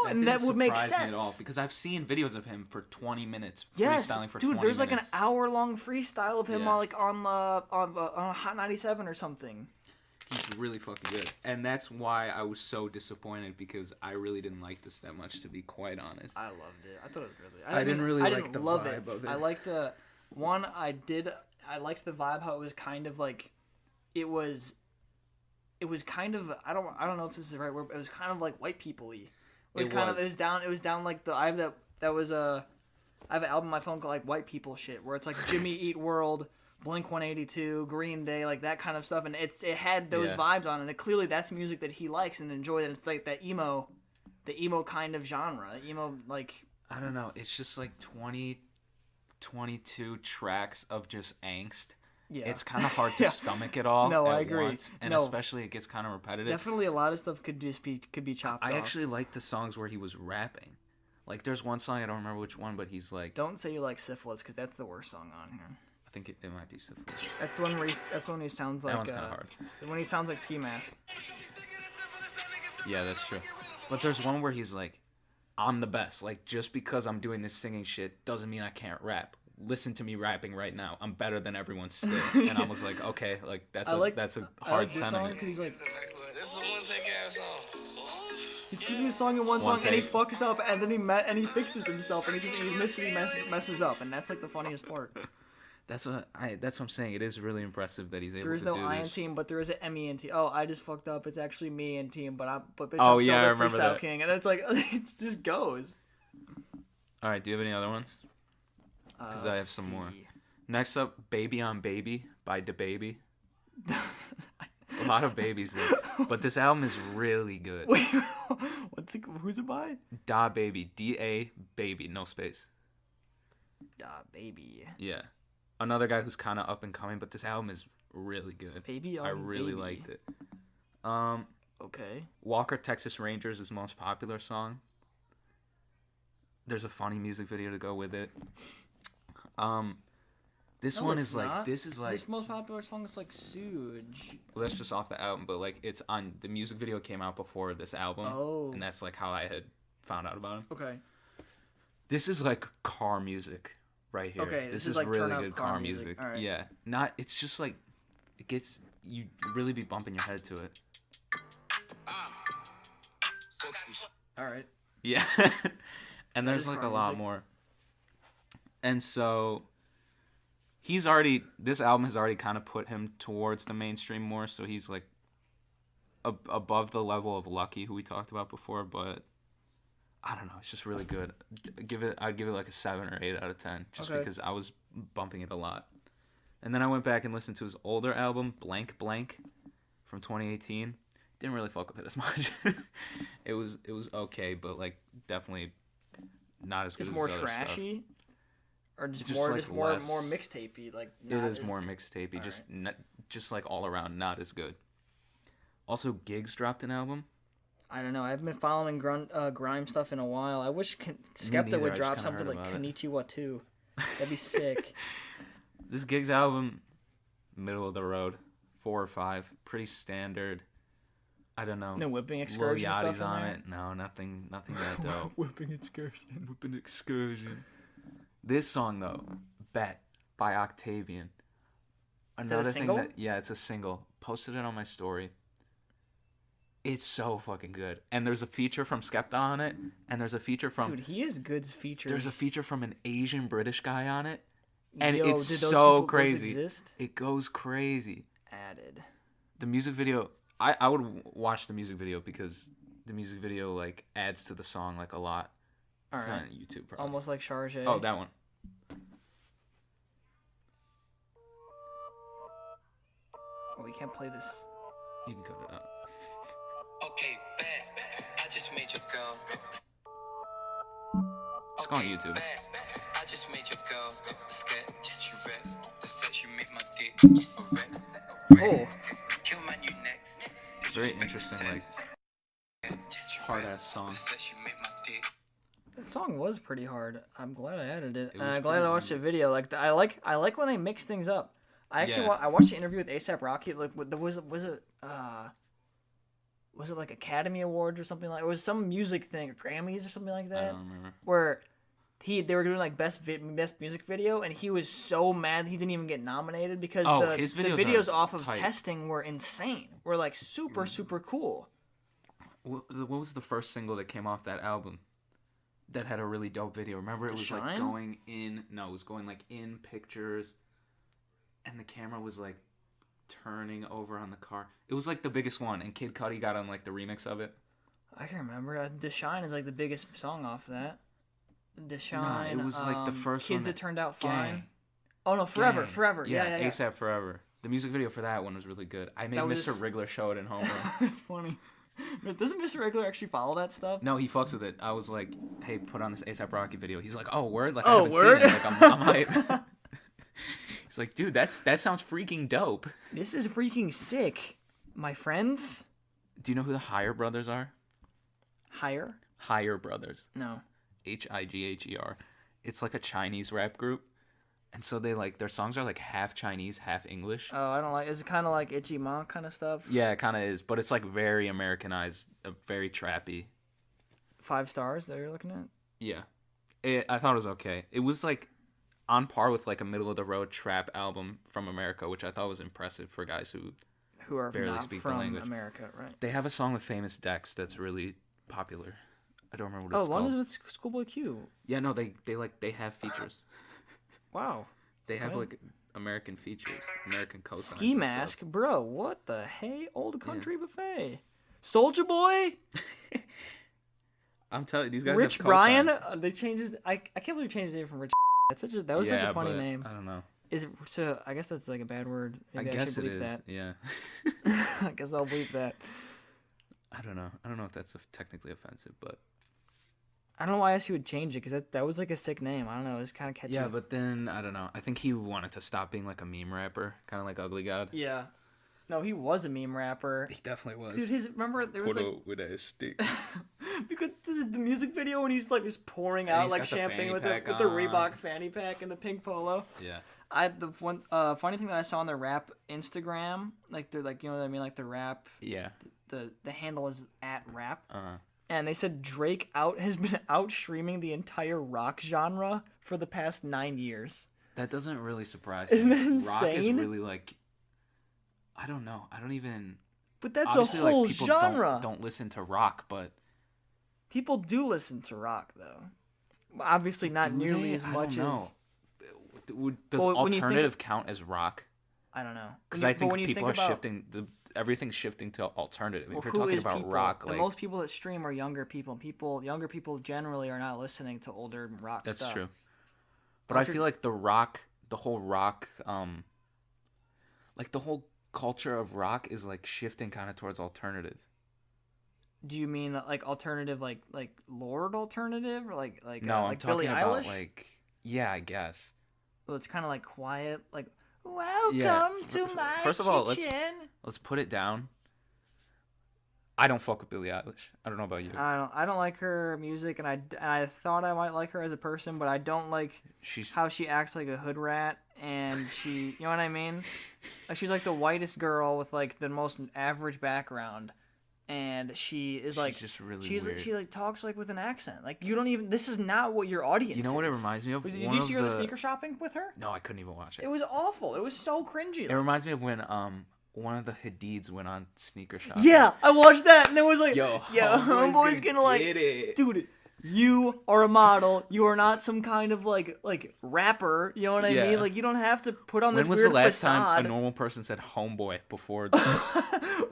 Speaker 1: and that would make sense.
Speaker 2: Surprise me at all because I've seen videos of him for 20 minutes
Speaker 1: Yes,
Speaker 2: freestyling for
Speaker 1: dude.
Speaker 2: 20
Speaker 1: There's like
Speaker 2: minutes.
Speaker 1: an hour-long freestyle of him
Speaker 2: Yeah.
Speaker 1: on Hot 97 or something.
Speaker 2: He's really fucking good, and that's why I was so disappointed because I really didn't like this that much, to be quite honest.
Speaker 1: I loved it. I thought it was really.
Speaker 2: I didn't really like
Speaker 1: didn't
Speaker 2: the
Speaker 1: love
Speaker 2: vibe
Speaker 1: it.
Speaker 2: of it.
Speaker 1: I liked one. I liked the vibe how it was kind of like, it was kind of I don't know if this is the right word, but it was kind of like white people-y. It was down like I have an album on my phone called like White People Shit, where it's like Jimmy Eat World, Blink 182, Green Day, like that kind of stuff, and it had those vibes on it. And clearly that's music that he likes and enjoys, and it's like the emo kind of genre. Emo, like,
Speaker 2: I don't know. It's just like 22 tracks of just angst.
Speaker 1: yeah.
Speaker 2: It's kind of hard to stomach it all.
Speaker 1: No,
Speaker 2: at
Speaker 1: I agree.
Speaker 2: Once, and
Speaker 1: No.
Speaker 2: especially it gets kind of repetitive.
Speaker 1: Definitely a lot of stuff could be chopped off.
Speaker 2: I actually like the songs where he was rapping. Like there's one song, I don't remember which one, but he's like,
Speaker 1: Don't say you like Syphilis, because that's the worst song on here.
Speaker 2: I think it might be Syphilis.
Speaker 1: That's the one where he sounds like
Speaker 2: That one's kind of hard.
Speaker 1: when he sounds like Ski Mask.
Speaker 2: Yeah, that's true. But there's one where he's like, I'm the best. Like, just because I'm doing this singing shit doesn't mean I can't rap. Listen to me rapping right now. I'm better than everyone still. And I was like, okay, like that's a hard
Speaker 1: I like this song
Speaker 2: sentiment.
Speaker 1: because he's like,
Speaker 4: This is a one-take ass song.
Speaker 1: he's singing a song in one song and he fucks up and then he fixes himself and he messes up, and that's like the funniest part.
Speaker 2: That's what I'm saying. It is really impressive that he's able
Speaker 1: There is
Speaker 2: to
Speaker 1: no
Speaker 2: do
Speaker 1: I in
Speaker 2: this.
Speaker 1: team, but there is an ME in team. Oh, I just fucked up. It's actually me in team, but bitch,
Speaker 2: Oh,
Speaker 1: I'm still
Speaker 2: yeah, I
Speaker 1: the
Speaker 2: remember
Speaker 1: freestyle
Speaker 2: that.
Speaker 1: king, and it's like it just goes.
Speaker 2: All right, do you have any other ones? 'Cause I
Speaker 1: Let's
Speaker 2: have some more.
Speaker 1: see.
Speaker 2: Next up, Baby on Baby by DaBaby. A lot of babies there. But this album is really good.
Speaker 1: Wait, who's it by?
Speaker 2: DaBaby, D-A Baby, no space.
Speaker 1: Baby.
Speaker 2: Yeah. Another guy who's kind of up and coming, but this album is really good.
Speaker 1: Baby
Speaker 2: I
Speaker 1: on
Speaker 2: really
Speaker 1: Baby.
Speaker 2: liked it.
Speaker 1: Okay.
Speaker 2: Walker Texas Rangers is his most popular song. There's a funny music video to go with it. This
Speaker 1: No,
Speaker 2: one
Speaker 1: it's
Speaker 2: is like
Speaker 1: not.
Speaker 2: this is like
Speaker 1: His most popular song is like Suge.
Speaker 2: well, that's just off the album, but like it's on the music video came out before this album,
Speaker 1: Oh.
Speaker 2: and that's like how I had found out about him.
Speaker 1: Okay.
Speaker 2: This is like car music right here.
Speaker 1: Okay,
Speaker 2: this
Speaker 1: this is
Speaker 2: is
Speaker 1: like
Speaker 2: really
Speaker 1: turn up
Speaker 2: good
Speaker 1: car
Speaker 2: car
Speaker 1: music.
Speaker 2: music.
Speaker 1: Alright.
Speaker 2: Yeah, not it's just like it gets you really be bumping your head to it.
Speaker 1: All right.
Speaker 2: Yeah. And
Speaker 1: That
Speaker 2: there's
Speaker 1: is
Speaker 2: like a
Speaker 1: car
Speaker 2: lot
Speaker 1: music.
Speaker 2: more. And so this album has already kind of put him towards the mainstream more, so he's like above the level of Lucky, who we talked about before, but I don't know, it's just really good. I'd give it like a 7 or 8 out of 10 just
Speaker 1: Okay.
Speaker 2: because I was bumping it a lot. And then I went back and listened to his older album, Blank Blank, from 2018. Didn't really fuck with it as much. It was okay, but like definitely not as good
Speaker 1: Just
Speaker 2: as
Speaker 1: more
Speaker 2: his other stuff.
Speaker 1: trashy, or just,
Speaker 2: Just,
Speaker 1: more,
Speaker 2: like,
Speaker 1: just more,
Speaker 2: less-
Speaker 1: more mixtapey. Like
Speaker 2: It
Speaker 1: not
Speaker 2: is
Speaker 1: as-
Speaker 2: more mixtapey,
Speaker 1: All
Speaker 2: just just like all around not as good. Also, Gigs dropped an album.
Speaker 1: I don't know. I haven't been following grime stuff in a while. I wish Skepta
Speaker 2: neither,
Speaker 1: would
Speaker 2: I just
Speaker 1: drop
Speaker 2: kinda
Speaker 1: something
Speaker 2: heard
Speaker 1: like
Speaker 2: about it.
Speaker 1: Konnichiwa too. That'd be sick.
Speaker 2: This Gigs album, middle of the road, 4 or 5, pretty standard. I don't know.
Speaker 1: No whipping
Speaker 2: Lil
Speaker 1: excursion stuff
Speaker 2: Yachty's
Speaker 1: in
Speaker 2: on
Speaker 1: there?
Speaker 2: it. No, nothing that dope.
Speaker 1: Whipping excursion.
Speaker 2: Whipping excursion. This song though, Bet by Octavian.
Speaker 1: that a
Speaker 2: Another
Speaker 1: single?
Speaker 2: thing that it's a single. Posted it on my story. It's so fucking good. And there's a feature from Skepta on it, and there's a feature from
Speaker 1: Dude, he is good features.
Speaker 2: there's a feature from an Asian British guy on it. And
Speaker 1: Yo,
Speaker 2: it's
Speaker 1: did those
Speaker 2: so
Speaker 1: people- those
Speaker 2: crazy.
Speaker 1: exist?
Speaker 2: It goes crazy.
Speaker 1: Added.
Speaker 2: The music video, I would watch the music video because the music video like adds to the song like a lot.
Speaker 1: All
Speaker 2: It's
Speaker 1: right.
Speaker 2: on YouTube probably.
Speaker 1: Almost like Charge.
Speaker 2: Oh, that one.
Speaker 1: Oh, we can't play this.
Speaker 2: You can cut it out.
Speaker 4: Okay, bet. I just made your girl.
Speaker 2: It's on YouTube.
Speaker 4: Bet. I just made your girl. Scared, you rep. The sex you make my dick. A rep.
Speaker 1: Oh,
Speaker 4: Kill my new next.
Speaker 2: It's very interesting, like hard ass song.
Speaker 4: The sex you make my dick.
Speaker 1: that song was pretty hard. I'm glad I added it, and
Speaker 2: was
Speaker 1: I'm glad I
Speaker 2: pretty
Speaker 1: watched the video. Like I like when they mix things up. I actually
Speaker 2: Yeah.
Speaker 1: I watched the interview with ASAP Rocky. Like was it like Academy Awards or something like? It was some music thing, or Grammys or something like
Speaker 2: I
Speaker 1: that,
Speaker 2: don't remember.
Speaker 1: where they were doing like best music video, and he was so mad he didn't even get nominated because
Speaker 2: Oh,
Speaker 1: the
Speaker 2: his
Speaker 1: the
Speaker 2: videos
Speaker 1: videos
Speaker 2: are
Speaker 1: off of
Speaker 2: tight.
Speaker 1: Testing were insane. Were like super cool.
Speaker 2: What was the first single that came off that album that had a really dope video? Remember, it
Speaker 1: The
Speaker 2: was like
Speaker 1: Shine?
Speaker 2: going in. No, it was going like in pictures, and the camera was like turning over on the car. It was like the biggest one, and Kid Cudi got on like the remix of it.
Speaker 1: I can remember. The Shine is like the biggest song off that. The Shine.
Speaker 2: it was, like, the first
Speaker 1: Kids
Speaker 2: one
Speaker 1: that
Speaker 2: that-
Speaker 1: turned out
Speaker 2: Gang.
Speaker 1: fine. Oh no, Forever,
Speaker 2: Gang.
Speaker 1: Forever. Yeah.
Speaker 2: ASAP Forever. The music video for that one was really good. I made
Speaker 1: That
Speaker 2: Mr.
Speaker 1: was-
Speaker 2: Wriggler show it in homeroom.
Speaker 1: It's funny. But doesn't Mr. Regular actually follow that stuff?
Speaker 2: No, he fucks with it. I was like, "Hey, put on this ASAP Rocky video." He's like, "Oh, word! Like,
Speaker 1: Oh,
Speaker 2: I haven't
Speaker 1: word?
Speaker 2: seen it. Like, I'm hype." He's like, "Dude, that sounds freaking dope."
Speaker 1: This is freaking sick, my friends.
Speaker 2: Do you know who the Higher Brothers are?
Speaker 1: Higher?
Speaker 2: Higher Brothers,
Speaker 1: No.
Speaker 2: Higher. It's like a Chinese rap group, and so they like their songs are like half Chinese, half English.
Speaker 1: Oh, I don't like. Is it kind of like Itchy Monk kind of stuff?
Speaker 2: Yeah, it kind of is, but it's like very Americanized, very trappy.
Speaker 1: 5 stars that you're looking at.
Speaker 2: Yeah, I thought it was okay. It was like on par with like a middle of the road trap album from America, which I thought was impressive for guys who
Speaker 1: Who are
Speaker 2: Barely
Speaker 1: not
Speaker 2: speak the
Speaker 1: from
Speaker 2: language.
Speaker 1: America, right?
Speaker 2: they have a song with Famous Dex that's really popular. I don't remember what
Speaker 1: Oh,
Speaker 2: it's
Speaker 1: one
Speaker 2: called.
Speaker 1: is with Schoolboy Q.
Speaker 2: Yeah, no, they have features.
Speaker 1: Wow.
Speaker 2: They have
Speaker 1: Good.
Speaker 2: like American features, American cosigns.
Speaker 1: Ski
Speaker 2: and
Speaker 1: Mask,
Speaker 2: stuff.
Speaker 1: bro. What the hey? Old Country Buffet. Soldier Boy.
Speaker 2: I'm telling you, these guys
Speaker 1: Rich
Speaker 2: have
Speaker 1: Brian.
Speaker 2: cosigns.
Speaker 1: They changed his. I can't believe they changed his name from Rich. That was such
Speaker 2: Yeah,
Speaker 1: a funny
Speaker 2: but
Speaker 1: name.
Speaker 2: I don't know.
Speaker 1: Is it so? I guess that's like a bad word. Maybe
Speaker 2: I
Speaker 1: I
Speaker 2: guess
Speaker 1: should
Speaker 2: it
Speaker 1: bleep
Speaker 2: is.
Speaker 1: that.
Speaker 2: Yeah.
Speaker 1: I guess I'll bleep that.
Speaker 2: I don't know. I don't know if that's technically offensive, but
Speaker 1: I don't know why else he would change it because that was like a sick name. I don't know. It was kind of catchy.
Speaker 2: yeah. But then I don't know. I think he wanted to stop being like a meme rapper, kind of like Ugly God.
Speaker 1: Yeah. No, he was a meme rapper.
Speaker 2: He definitely was.
Speaker 1: Dude, remember there was like
Speaker 2: with a stick.
Speaker 1: because the music video when he's like just pouring out
Speaker 2: he's
Speaker 1: like
Speaker 2: got the
Speaker 1: champagne
Speaker 2: fanny
Speaker 1: with
Speaker 2: pack
Speaker 1: the Reebok
Speaker 2: on.
Speaker 1: fanny pack and the pink polo.
Speaker 2: Yeah.
Speaker 1: The one funny thing that I saw on their rap Instagram, like they're like, you know what I mean, like the rap,
Speaker 2: Yeah.
Speaker 1: the handle is @rap,
Speaker 2: Uh-huh.
Speaker 1: and they said Drake has been out streaming the entire rock genre for the past 9 years.
Speaker 2: That doesn't really surprise
Speaker 1: Isn't
Speaker 2: me.
Speaker 1: that
Speaker 2: Rock is
Speaker 1: insane?
Speaker 2: really like, I don't know. I don't even.
Speaker 1: But that's
Speaker 2: Obviously,
Speaker 1: a whole
Speaker 2: like, people
Speaker 1: genre.
Speaker 2: don't listen to rock, but
Speaker 1: People do listen to rock though. Obviously, not
Speaker 2: do
Speaker 1: nearly
Speaker 2: they?
Speaker 1: as
Speaker 2: I
Speaker 1: much
Speaker 2: don't know.
Speaker 1: as
Speaker 2: Does
Speaker 1: Well, when you think
Speaker 2: alternative count as rock?
Speaker 1: I don't know.
Speaker 2: Because
Speaker 1: When
Speaker 2: I
Speaker 1: you- but
Speaker 2: think
Speaker 1: when you
Speaker 2: people
Speaker 1: think
Speaker 2: are
Speaker 1: about-
Speaker 2: shifting. Everything's shifting to alternative.
Speaker 1: Well,
Speaker 2: if you're
Speaker 1: who
Speaker 2: talking
Speaker 1: is
Speaker 2: about
Speaker 1: people?
Speaker 2: rock,
Speaker 1: The
Speaker 2: like
Speaker 1: most people that stream are younger people. Younger people generally are not listening to older rock
Speaker 2: that's
Speaker 1: stuff.
Speaker 2: true. But
Speaker 1: Unless
Speaker 2: I feel like the whole rock, like the whole culture of rock is like shifting kind of towards alternative.
Speaker 1: Do you mean like alternative, like Lord alternative, or like
Speaker 2: No, I'm
Speaker 1: like
Speaker 2: talking
Speaker 1: Billie
Speaker 2: about
Speaker 1: Eilish?
Speaker 2: like, yeah, I guess.
Speaker 1: Well, it's kind of like quiet, like welcome
Speaker 2: Yeah,
Speaker 1: to my
Speaker 2: first of all,
Speaker 1: kitchen.
Speaker 2: Let's put it down. I don't fuck with Billie Eilish. I don't know about you.
Speaker 1: I don't like her music, and I thought I might like her as a person, but I don't like
Speaker 2: She's
Speaker 1: how she acts like a hood rat, and she, you know what I mean? Like she's like the whitest girl with like the most average background, and she is like
Speaker 2: just really
Speaker 1: she's
Speaker 2: weird.
Speaker 1: she like talks like with an accent. Like you don't even. This is not what your audience.
Speaker 2: You know what it
Speaker 1: is.
Speaker 2: reminds me of?
Speaker 1: Did
Speaker 2: One
Speaker 1: you
Speaker 2: of
Speaker 1: see her the sneaker shopping with her?
Speaker 2: No, I couldn't even watch it.
Speaker 1: It was awful. It was so cringy.
Speaker 2: It reminds me of when one of the Hadids went on sneaker shopping.
Speaker 1: Yeah, I watched that, and it was like,
Speaker 2: Yo,
Speaker 1: homeboy's gonna like,
Speaker 2: get it.
Speaker 1: dude, you are a model. You are not some kind of like rapper. You know what I
Speaker 2: Yeah.
Speaker 1: mean? Like you don't have to put on
Speaker 2: When
Speaker 1: this
Speaker 2: was
Speaker 1: weird
Speaker 2: the last
Speaker 1: facade.
Speaker 2: time a normal person said homeboy before
Speaker 1: Before,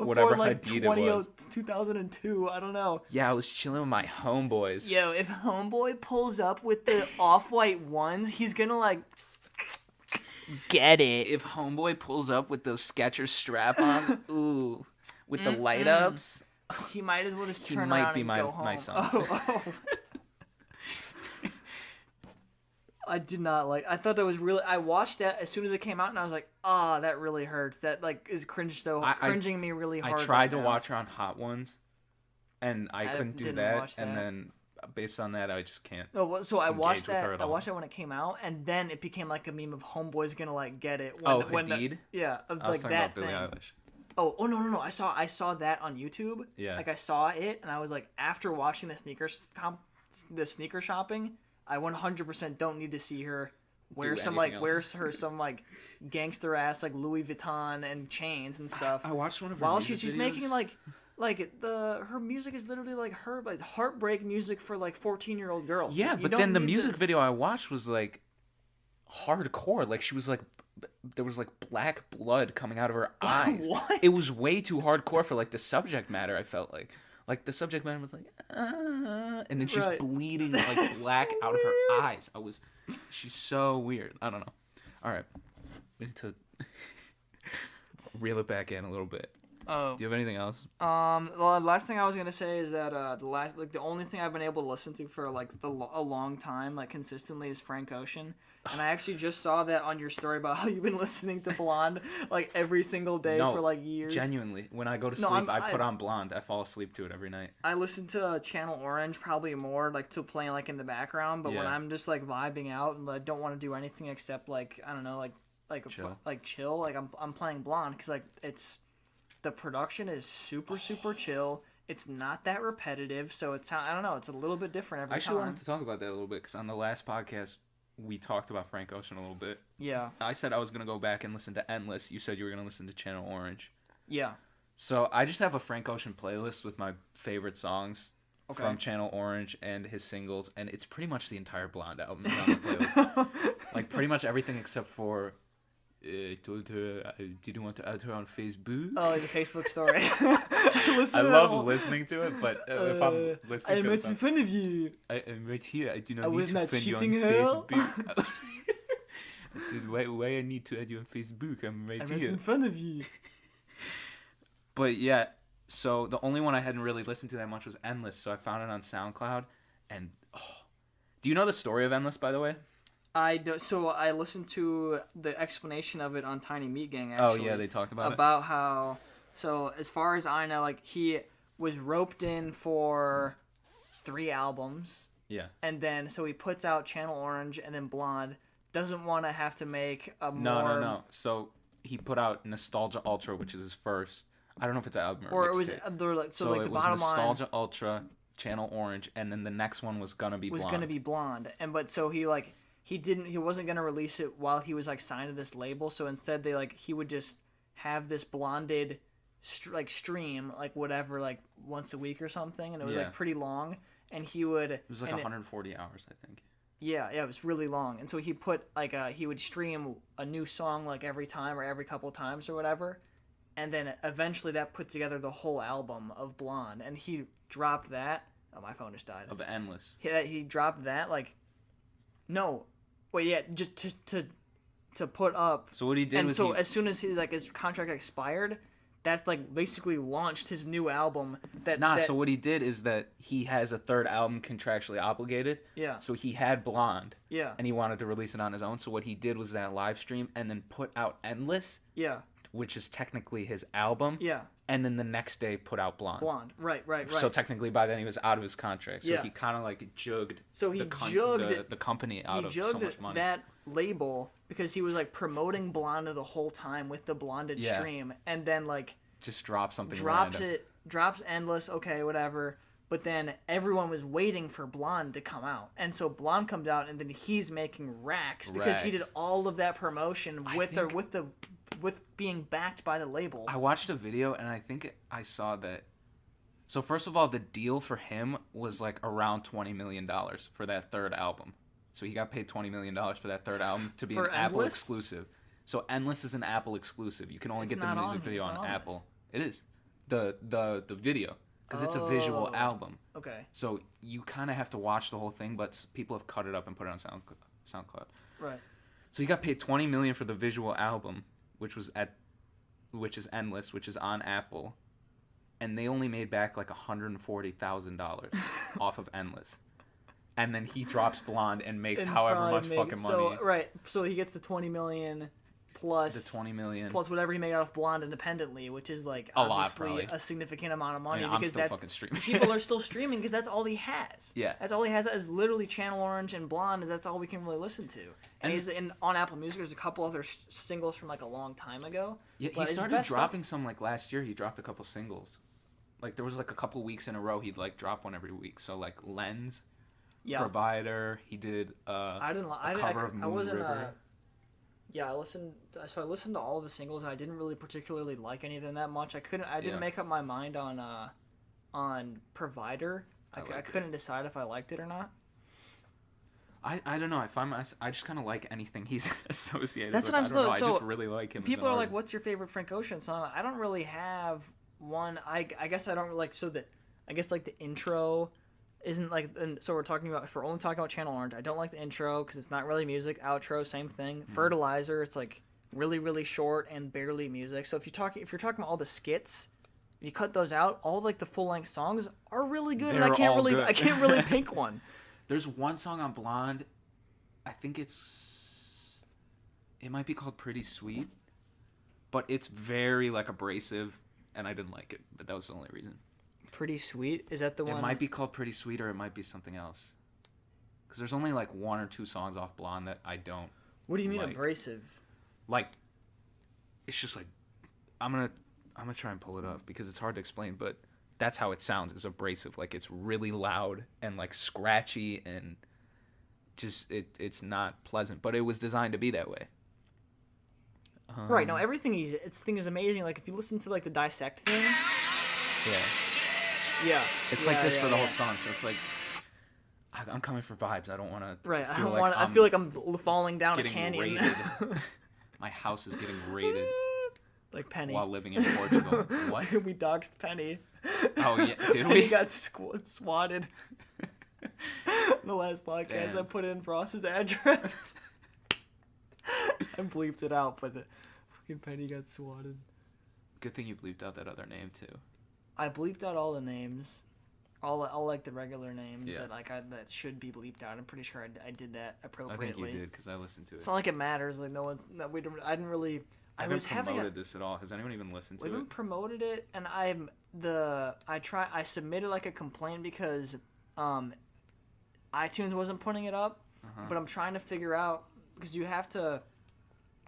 Speaker 2: whatever
Speaker 1: like
Speaker 2: Hadid it was?
Speaker 1: 2002, I don't know.
Speaker 2: Yeah, I was chilling with my homeboys.
Speaker 1: Yo, if homeboy pulls up with the off-white ones, he's gonna like get it.
Speaker 2: If homeboy pulls up with those Skechers strap on, ooh, with the light ups,
Speaker 1: He might as well just
Speaker 2: He
Speaker 1: turn
Speaker 2: might
Speaker 1: around
Speaker 2: be
Speaker 1: and
Speaker 2: my-
Speaker 1: go home.
Speaker 2: my son.
Speaker 1: Oh. I did not like. I thought that was really. I watched that as soon as it came out, and I was like, "Ah, that really hurts. That like is cringing me really
Speaker 2: I
Speaker 1: hard."
Speaker 2: tried
Speaker 1: right
Speaker 2: to
Speaker 1: now.
Speaker 2: watch her on Hot Ones, and I couldn't do
Speaker 1: didn't
Speaker 2: that.
Speaker 1: watch that.
Speaker 2: And then based on that, I just can't.
Speaker 1: No, so I
Speaker 2: engage
Speaker 1: watched
Speaker 2: with her
Speaker 1: that.
Speaker 2: at
Speaker 1: I
Speaker 2: all.
Speaker 1: watched that when it came out, and then it became like a meme of homeboys gonna like get it.
Speaker 2: Oh,
Speaker 1: when
Speaker 2: Hadid?
Speaker 1: yeah, of,
Speaker 2: I was
Speaker 1: like
Speaker 2: talking
Speaker 1: that
Speaker 2: about Billie
Speaker 1: thing.
Speaker 2: Eilish.
Speaker 1: Oh no! I saw that on YouTube.
Speaker 2: Yeah.
Speaker 1: Like I saw it, and I was like, after watching the sneaker shopping, I 100% don't need to see her wear
Speaker 2: Do
Speaker 1: some
Speaker 2: anything
Speaker 1: like
Speaker 2: else.
Speaker 1: wear her some like gangster ass like Louis Vuitton and chains and stuff.
Speaker 2: I watched one of her
Speaker 1: While
Speaker 2: music
Speaker 1: she's
Speaker 2: videos.
Speaker 1: making her music is literally like her like heartbreak music for like 14-year-old girls.
Speaker 2: Yeah,
Speaker 1: You
Speaker 2: but
Speaker 1: don't
Speaker 2: then the
Speaker 1: need
Speaker 2: music
Speaker 1: to-
Speaker 2: video I watched was like hardcore. Like she was like, there was like black blood coming out of her eyes.
Speaker 1: What?
Speaker 2: It was way too hardcore for like the subject matter. I felt like the subject matter was like, and then she's
Speaker 1: Right.
Speaker 2: bleeding like black out of her eyes. She's so weird. I don't know. All right, we need to reel it back in a little bit.
Speaker 1: Oh.
Speaker 2: Do you have anything else?
Speaker 1: The last thing I was gonna say is that the only thing I've been able to listen to for like a long time, like consistently, is Frank Ocean, and I actually just saw that on your story about how you've been listening to Blonde like every single day
Speaker 2: No,
Speaker 1: for like years.
Speaker 2: Genuinely, when I go to
Speaker 1: No,
Speaker 2: sleep,
Speaker 1: I'm-
Speaker 2: I put on Blonde. I fall asleep to it every night.
Speaker 1: I listen to Channel Orange probably more like to playing like in the background, but when
Speaker 2: Yeah.
Speaker 1: I'm just like vibing out and I don't want to do anything except like I don't know chill, like I'm playing Blonde because like the production is super chill. It's not that repetitive, so it's I don't know. It's a little bit different every
Speaker 2: I actually
Speaker 1: time.
Speaker 2: wanted to talk about that a little bit because on the last podcast we talked about Frank Ocean a little bit.
Speaker 1: Yeah,
Speaker 2: I said I was gonna go back and listen to Endless. You said you were gonna listen to Channel Orange.
Speaker 1: yeah.
Speaker 2: So I just have a Frank Ocean playlist with my favorite songs.
Speaker 1: Okay.
Speaker 2: from Channel Orange and his singles, and it's pretty much the entire Blonde album. Is on the playlist. Like pretty much everything except for. I told her I didn't want to add her on Facebook.
Speaker 1: Oh, like the Facebook story.
Speaker 2: I love listening to it, but if I'm listening
Speaker 1: I'm
Speaker 2: to it,
Speaker 1: making fun of you.
Speaker 2: I am right here. I do not
Speaker 1: I
Speaker 2: need
Speaker 1: was
Speaker 2: to
Speaker 1: not
Speaker 2: friend you on
Speaker 1: cheating her.
Speaker 2: Facebook. I said, why I need to add you on Facebook? I'm right
Speaker 1: I'm
Speaker 2: here.
Speaker 1: making fun of you.
Speaker 2: But yeah, so the only one I hadn't really listened to that much was Endless, so I found it on SoundCloud, and do you know the story of Endless, by the way?
Speaker 1: So I listened to the explanation of it on Tiny Meat Gang.
Speaker 2: Oh
Speaker 1: Actually,
Speaker 2: yeah, they talked about it.
Speaker 1: about how. So as far as I know, like he was roped in for 3 albums,
Speaker 2: Yeah.
Speaker 1: and then so he puts out Channel Orange and then Blonde. Doesn't want to have to make a more.
Speaker 2: No. So he put out Nostalgia Ultra, which is his first. I don't know if it's an album
Speaker 1: Or
Speaker 2: or
Speaker 1: it was
Speaker 2: mixtape.
Speaker 1: they're like so
Speaker 2: So
Speaker 1: like
Speaker 2: it
Speaker 1: the
Speaker 2: was
Speaker 1: bottom
Speaker 2: Nostalgia Ultra, Channel Orange, and then the next one was gonna be
Speaker 1: line was
Speaker 2: Blonde.
Speaker 1: going to be Blonde, and but so he wasn't going to release it while he was like signed to this label. So instead he would just have this blonded stream like whatever like once a week or something, and it was
Speaker 2: Yeah.
Speaker 1: like pretty long. And he would
Speaker 2: It was like 140 hours, I think.
Speaker 1: Yeah, it was really long. And so he put he would stream a new song like every time or every couple times or whatever. And then eventually that put together the whole album of Blonde. And he dropped that. Oh, my phone just died.
Speaker 2: Of Endless.
Speaker 1: He dropped that just to put up.
Speaker 2: So what he did
Speaker 1: And
Speaker 2: was
Speaker 1: so as soon as his contract expired, that basically launched his new album.
Speaker 2: So what he did is that he has a third album contractually obligated.
Speaker 1: Yeah.
Speaker 2: So he had Blonde.
Speaker 1: Yeah.
Speaker 2: And he wanted to release it on his own. So what he did was that live stream and then put out Endless,
Speaker 1: Yeah.
Speaker 2: which is technically his album.
Speaker 1: Yeah.
Speaker 2: And then the next day put out Blonde.
Speaker 1: Blonde. Right.
Speaker 2: So technically by then he was out of his contract. So
Speaker 1: Yeah.
Speaker 2: he kind of like jugged
Speaker 1: So he
Speaker 2: the company out of so much money.
Speaker 1: That label because he was like promoting Blonde the whole time with the Blonded
Speaker 2: Yeah.
Speaker 1: stream, and then
Speaker 2: Just drop something
Speaker 1: drops
Speaker 2: random.
Speaker 1: drops Endless, okay, whatever. But then everyone was waiting for Blonde to come out, and so Blonde comes out, and then he's making racks because he did
Speaker 2: Racks.
Speaker 1: all of that promotion with being backed by the label.
Speaker 2: I watched a video and I think I saw that. So first of all, the deal for him was like around $20 million for that third album. So he got paid $20 million for that third album to be
Speaker 1: For
Speaker 2: an Apple
Speaker 1: Endless?
Speaker 2: exclusive. So Endless is an Apple exclusive. You can only
Speaker 1: It's
Speaker 2: get the
Speaker 1: not
Speaker 2: music
Speaker 1: on-
Speaker 2: video
Speaker 1: it's
Speaker 2: on
Speaker 1: not on
Speaker 2: Apple. It is the video because it's a visual
Speaker 1: Oh.
Speaker 2: album.
Speaker 1: Okay,
Speaker 2: So you kind of have to watch the whole thing, but people have cut it up and put it on SoundCloud.
Speaker 1: right.
Speaker 2: So he got paid $20 million for the visual album, which is Endless, which is on Apple, and they only made back like $140,000 off of Endless. And then he drops Blonde and makes
Speaker 1: And
Speaker 2: however
Speaker 1: probably
Speaker 2: much
Speaker 1: make-
Speaker 2: fucking money.
Speaker 1: So right, so he gets the 20 million plus
Speaker 2: The 20 million.
Speaker 1: plus whatever he made out of Blonde independently, which is like
Speaker 2: A lot,
Speaker 1: obviously
Speaker 2: probably.
Speaker 1: a significant amount of
Speaker 2: I
Speaker 1: money
Speaker 2: mean, I'm
Speaker 1: because
Speaker 2: still
Speaker 1: that's
Speaker 2: fucking streaming.
Speaker 1: people are still streaming because that's all he has.
Speaker 2: Yeah.
Speaker 1: That's all he has is literally Channel Orange and Blonde. And that's all we can really listen to. And he's on Apple Music. There's a couple other singles from like a long time ago.
Speaker 2: Yeah,
Speaker 1: but
Speaker 2: he
Speaker 1: his
Speaker 2: started
Speaker 1: best stuff-
Speaker 2: dropping some like last year. He dropped a couple singles. Like there was like a couple weeks in a row he'd like drop one every week. So like Lens,
Speaker 1: Yeah,
Speaker 2: Provider. He did
Speaker 1: I didn't.
Speaker 2: a cover of
Speaker 1: I
Speaker 2: Moon
Speaker 1: wasn't.
Speaker 2: River.
Speaker 1: Yeah, I listened. So I listened to all of the singles, and I didn't really particularly like any of them that much. I didn't
Speaker 2: Yeah.
Speaker 1: make up my mind on Provider. I
Speaker 2: liked it.
Speaker 1: couldn't decide if I liked it or not.
Speaker 2: I don't know. I just kind of like anything he's associated
Speaker 1: That's
Speaker 2: with.
Speaker 1: what I'm
Speaker 2: I don't know. I
Speaker 1: so
Speaker 2: just really like him.
Speaker 1: People
Speaker 2: as an
Speaker 1: are like,
Speaker 2: artist.
Speaker 1: "What's your favorite Frank Ocean song?" I don't really have one. I guess I don't like. So that I guess like the intro isn't like. And so we're talking about. If we're only talking about Channel Orange, I don't like the intro because it's not really music. Outro, same thing. Fertilizer, it's like really really short and barely music. So if you're talking about all the skits. If you cut those out, all like the full length songs are really good, and
Speaker 2: They're
Speaker 1: I can't
Speaker 2: all
Speaker 1: really
Speaker 2: good.
Speaker 1: I can't really pick one.
Speaker 2: There's one song on Blonde. I think it might be called Pretty Sweet, but it's very like abrasive, and I didn't like it. But that was the only reason.
Speaker 1: Pretty Sweet, is that the one?
Speaker 2: It might be called Pretty Sweet, or it might be something else. Because there's only like one or two songs off Blonde that I don't
Speaker 1: What do you mean
Speaker 2: like.
Speaker 1: abrasive?
Speaker 2: like. It's just like I'm gonna try and pull it up because it's hard to explain, but that's how it sounds. Is abrasive, like it's really loud and like scratchy and just it's not pleasant. But it was designed to be that way.
Speaker 1: Right, no, everything thing is amazing. Like if you listen to like the Dissect thing,
Speaker 2: Yeah.
Speaker 1: Yeah.
Speaker 2: It's
Speaker 1: Yeah,
Speaker 2: like this
Speaker 1: yeah,
Speaker 2: for the whole
Speaker 1: yeah.
Speaker 2: song. So it's like I'm coming for vibes. I don't want to.
Speaker 1: Right. I
Speaker 2: feel
Speaker 1: don't
Speaker 2: like
Speaker 1: want. I
Speaker 2: I'm
Speaker 1: feel like I'm falling down a
Speaker 2: getting
Speaker 1: canyon.
Speaker 2: raided. My house is getting raided
Speaker 1: Like Penny.
Speaker 2: while living in Portugal. What?
Speaker 1: We doxed Penny.
Speaker 2: Oh yeah, did
Speaker 1: Penny
Speaker 2: we?
Speaker 1: got swatted. The last podcast
Speaker 2: Damn.
Speaker 1: I put in Ross's address. I bleeped it out, but the fucking Penny got swatted.
Speaker 2: Good thing you bleeped out that other name too.
Speaker 1: I bleeped out all the names, all like the regular names
Speaker 2: Yeah.
Speaker 1: that should be bleeped out. I'm pretty sure I did that
Speaker 2: I
Speaker 1: appropriately.
Speaker 2: think you did because I listened to it.
Speaker 1: It's not like it matters. Like no one's. No, we don't. I didn't really.
Speaker 2: I
Speaker 1: I
Speaker 2: haven't
Speaker 1: was having.
Speaker 2: promoted this at all. Has anyone even listened
Speaker 1: We
Speaker 2: to
Speaker 1: haven't
Speaker 2: it?
Speaker 1: promoted it, and I submitted like a complaint because iTunes wasn't putting it up, but I'm trying to figure out because you have to,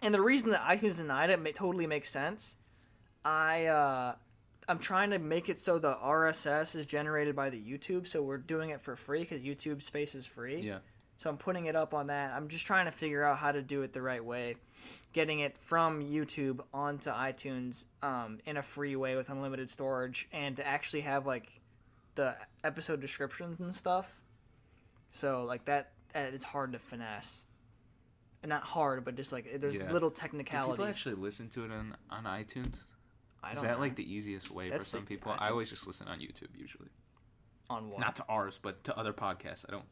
Speaker 1: and the reason that iTunes denied it totally makes sense. I'm trying to make it so the RSS is generated by the YouTube, so we're doing it for free because YouTube space is free.
Speaker 2: Yeah.
Speaker 1: So I'm putting it up on that. I'm just trying to figure out how to do it the right way, getting it from YouTube onto iTunes in a free way with unlimited storage, and to actually have like the episode descriptions and stuff. So like that, it's hard to finesse. And not hard, but just like there's
Speaker 2: Yeah.
Speaker 1: little
Speaker 2: Do
Speaker 1: technicalities.
Speaker 2: people actually listen to it on iTunes?
Speaker 1: I
Speaker 2: Is
Speaker 1: don't
Speaker 2: that
Speaker 1: know.
Speaker 2: like the easiest way
Speaker 1: That's
Speaker 2: for some
Speaker 1: the-
Speaker 2: people?
Speaker 1: I
Speaker 2: I
Speaker 1: think-
Speaker 2: always just listen on YouTube usually.
Speaker 1: on what?
Speaker 2: Not to ours, but to other podcasts. I don't.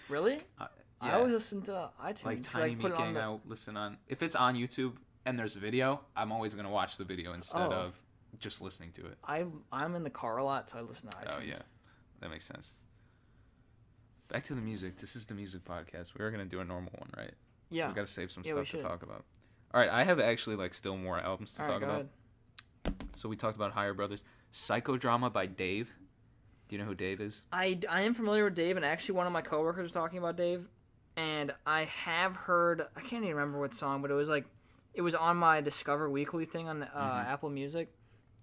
Speaker 1: Really? I
Speaker 2: yeah.
Speaker 1: always listen to iTunes.
Speaker 2: Like
Speaker 1: 'cause
Speaker 2: Tiny
Speaker 1: I
Speaker 2: Meat
Speaker 1: put it on
Speaker 2: Gang,
Speaker 1: the-
Speaker 2: I'll listen on. If it's on YouTube and there's video, I'm always gonna watch the video instead
Speaker 1: Oh.
Speaker 2: of just listening to it.
Speaker 1: I'm in the car a lot, so I listen to iTunes.
Speaker 2: Oh yeah, that makes sense. Back to the music. This is the music podcast. We were gonna do a normal one, right?
Speaker 1: Yeah.
Speaker 2: We gotta save some
Speaker 1: Yeah, we
Speaker 2: stuff to
Speaker 1: should.
Speaker 2: talk about. All right, I have actually like still more albums to
Speaker 1: All right,
Speaker 2: talk
Speaker 1: go
Speaker 2: about.
Speaker 1: ahead.
Speaker 2: So we talked about Higher Brothers, Psychodrama by Dave. Do you know who Dave is?
Speaker 1: I am familiar with Dave, and actually one of my coworkers was talking about Dave, and I have heard, I can't even remember what song, but it was on my Discover Weekly thing on Apple Music,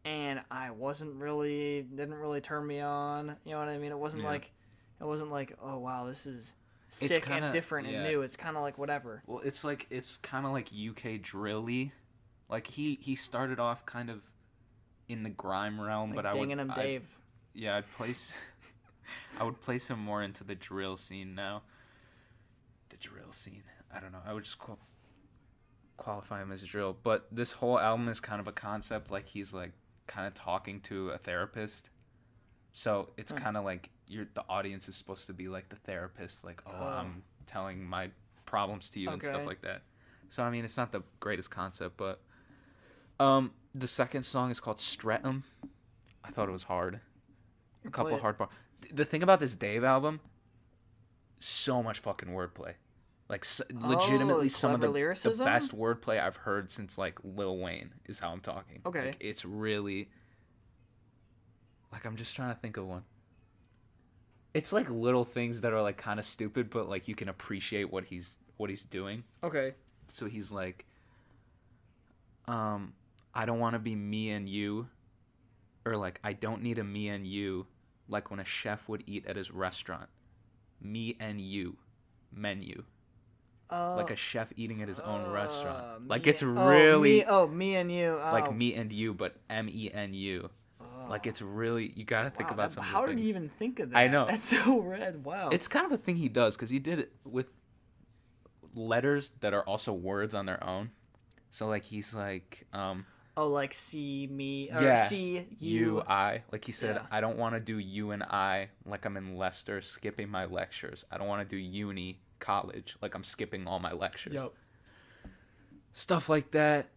Speaker 1: and didn't really turn me on. You know what I mean? It wasn't like, oh wow, this is sick
Speaker 2: kinda-
Speaker 1: and different
Speaker 2: yeah.
Speaker 1: and new. It's kind of like whatever.
Speaker 2: Well, it's kind of like UK drilly. Like he started off kind of in the grime realm,
Speaker 1: Like
Speaker 2: but
Speaker 1: dinging him Dave.
Speaker 2: I would place him more into the drill scene now. The drill scene. I don't know. I would just qualify him as drill. But this whole album is kind of a concept. Like he's like kind of talking to a therapist. So it's kind of like the audience is supposed to be like the therapist. Like, I'm telling my problems to you and stuff
Speaker 1: Okay.
Speaker 2: like that. So I mean, it's not the greatest concept, but the second song is called Streatham. I thought it was hard. A couple
Speaker 1: Play it.
Speaker 2: hard parts. The thing about this Dave album, so much fucking wordplay. Like legitimately some of
Speaker 1: clever
Speaker 2: the
Speaker 1: lyricism?
Speaker 2: best wordplay I've heard since like Lil Wayne is how I'm talking.
Speaker 1: Okay.
Speaker 2: Like, it's really like I'm just trying to think of one. It's like little things that are like kind of stupid, but like you can appreciate what he's doing.
Speaker 1: Okay.
Speaker 2: So he's like, I don't want to be me and you, or like, I don't need a me and you, like when a chef would eat at his restaurant. Me and you, menu. Like a chef eating at his own restaurant. Like it's really
Speaker 1: me and you. Oh.
Speaker 2: like me and you, but MENU. Like it's really, you gotta think
Speaker 1: Wow,
Speaker 2: about something.
Speaker 1: how did he even think of that?
Speaker 2: I know.
Speaker 1: That's so rad. Wow.
Speaker 2: It's kind of a thing he does because he did it with letters that are also words on their own. So like he's like,
Speaker 1: like see me or
Speaker 2: yeah,
Speaker 1: see you.
Speaker 2: I. Like he said,
Speaker 1: Yeah.
Speaker 2: I don't want to do you and I like I'm in Leicester skipping my lectures. I don't want to do uni college like I'm skipping all my lectures.
Speaker 1: Yep.
Speaker 2: Stuff like that.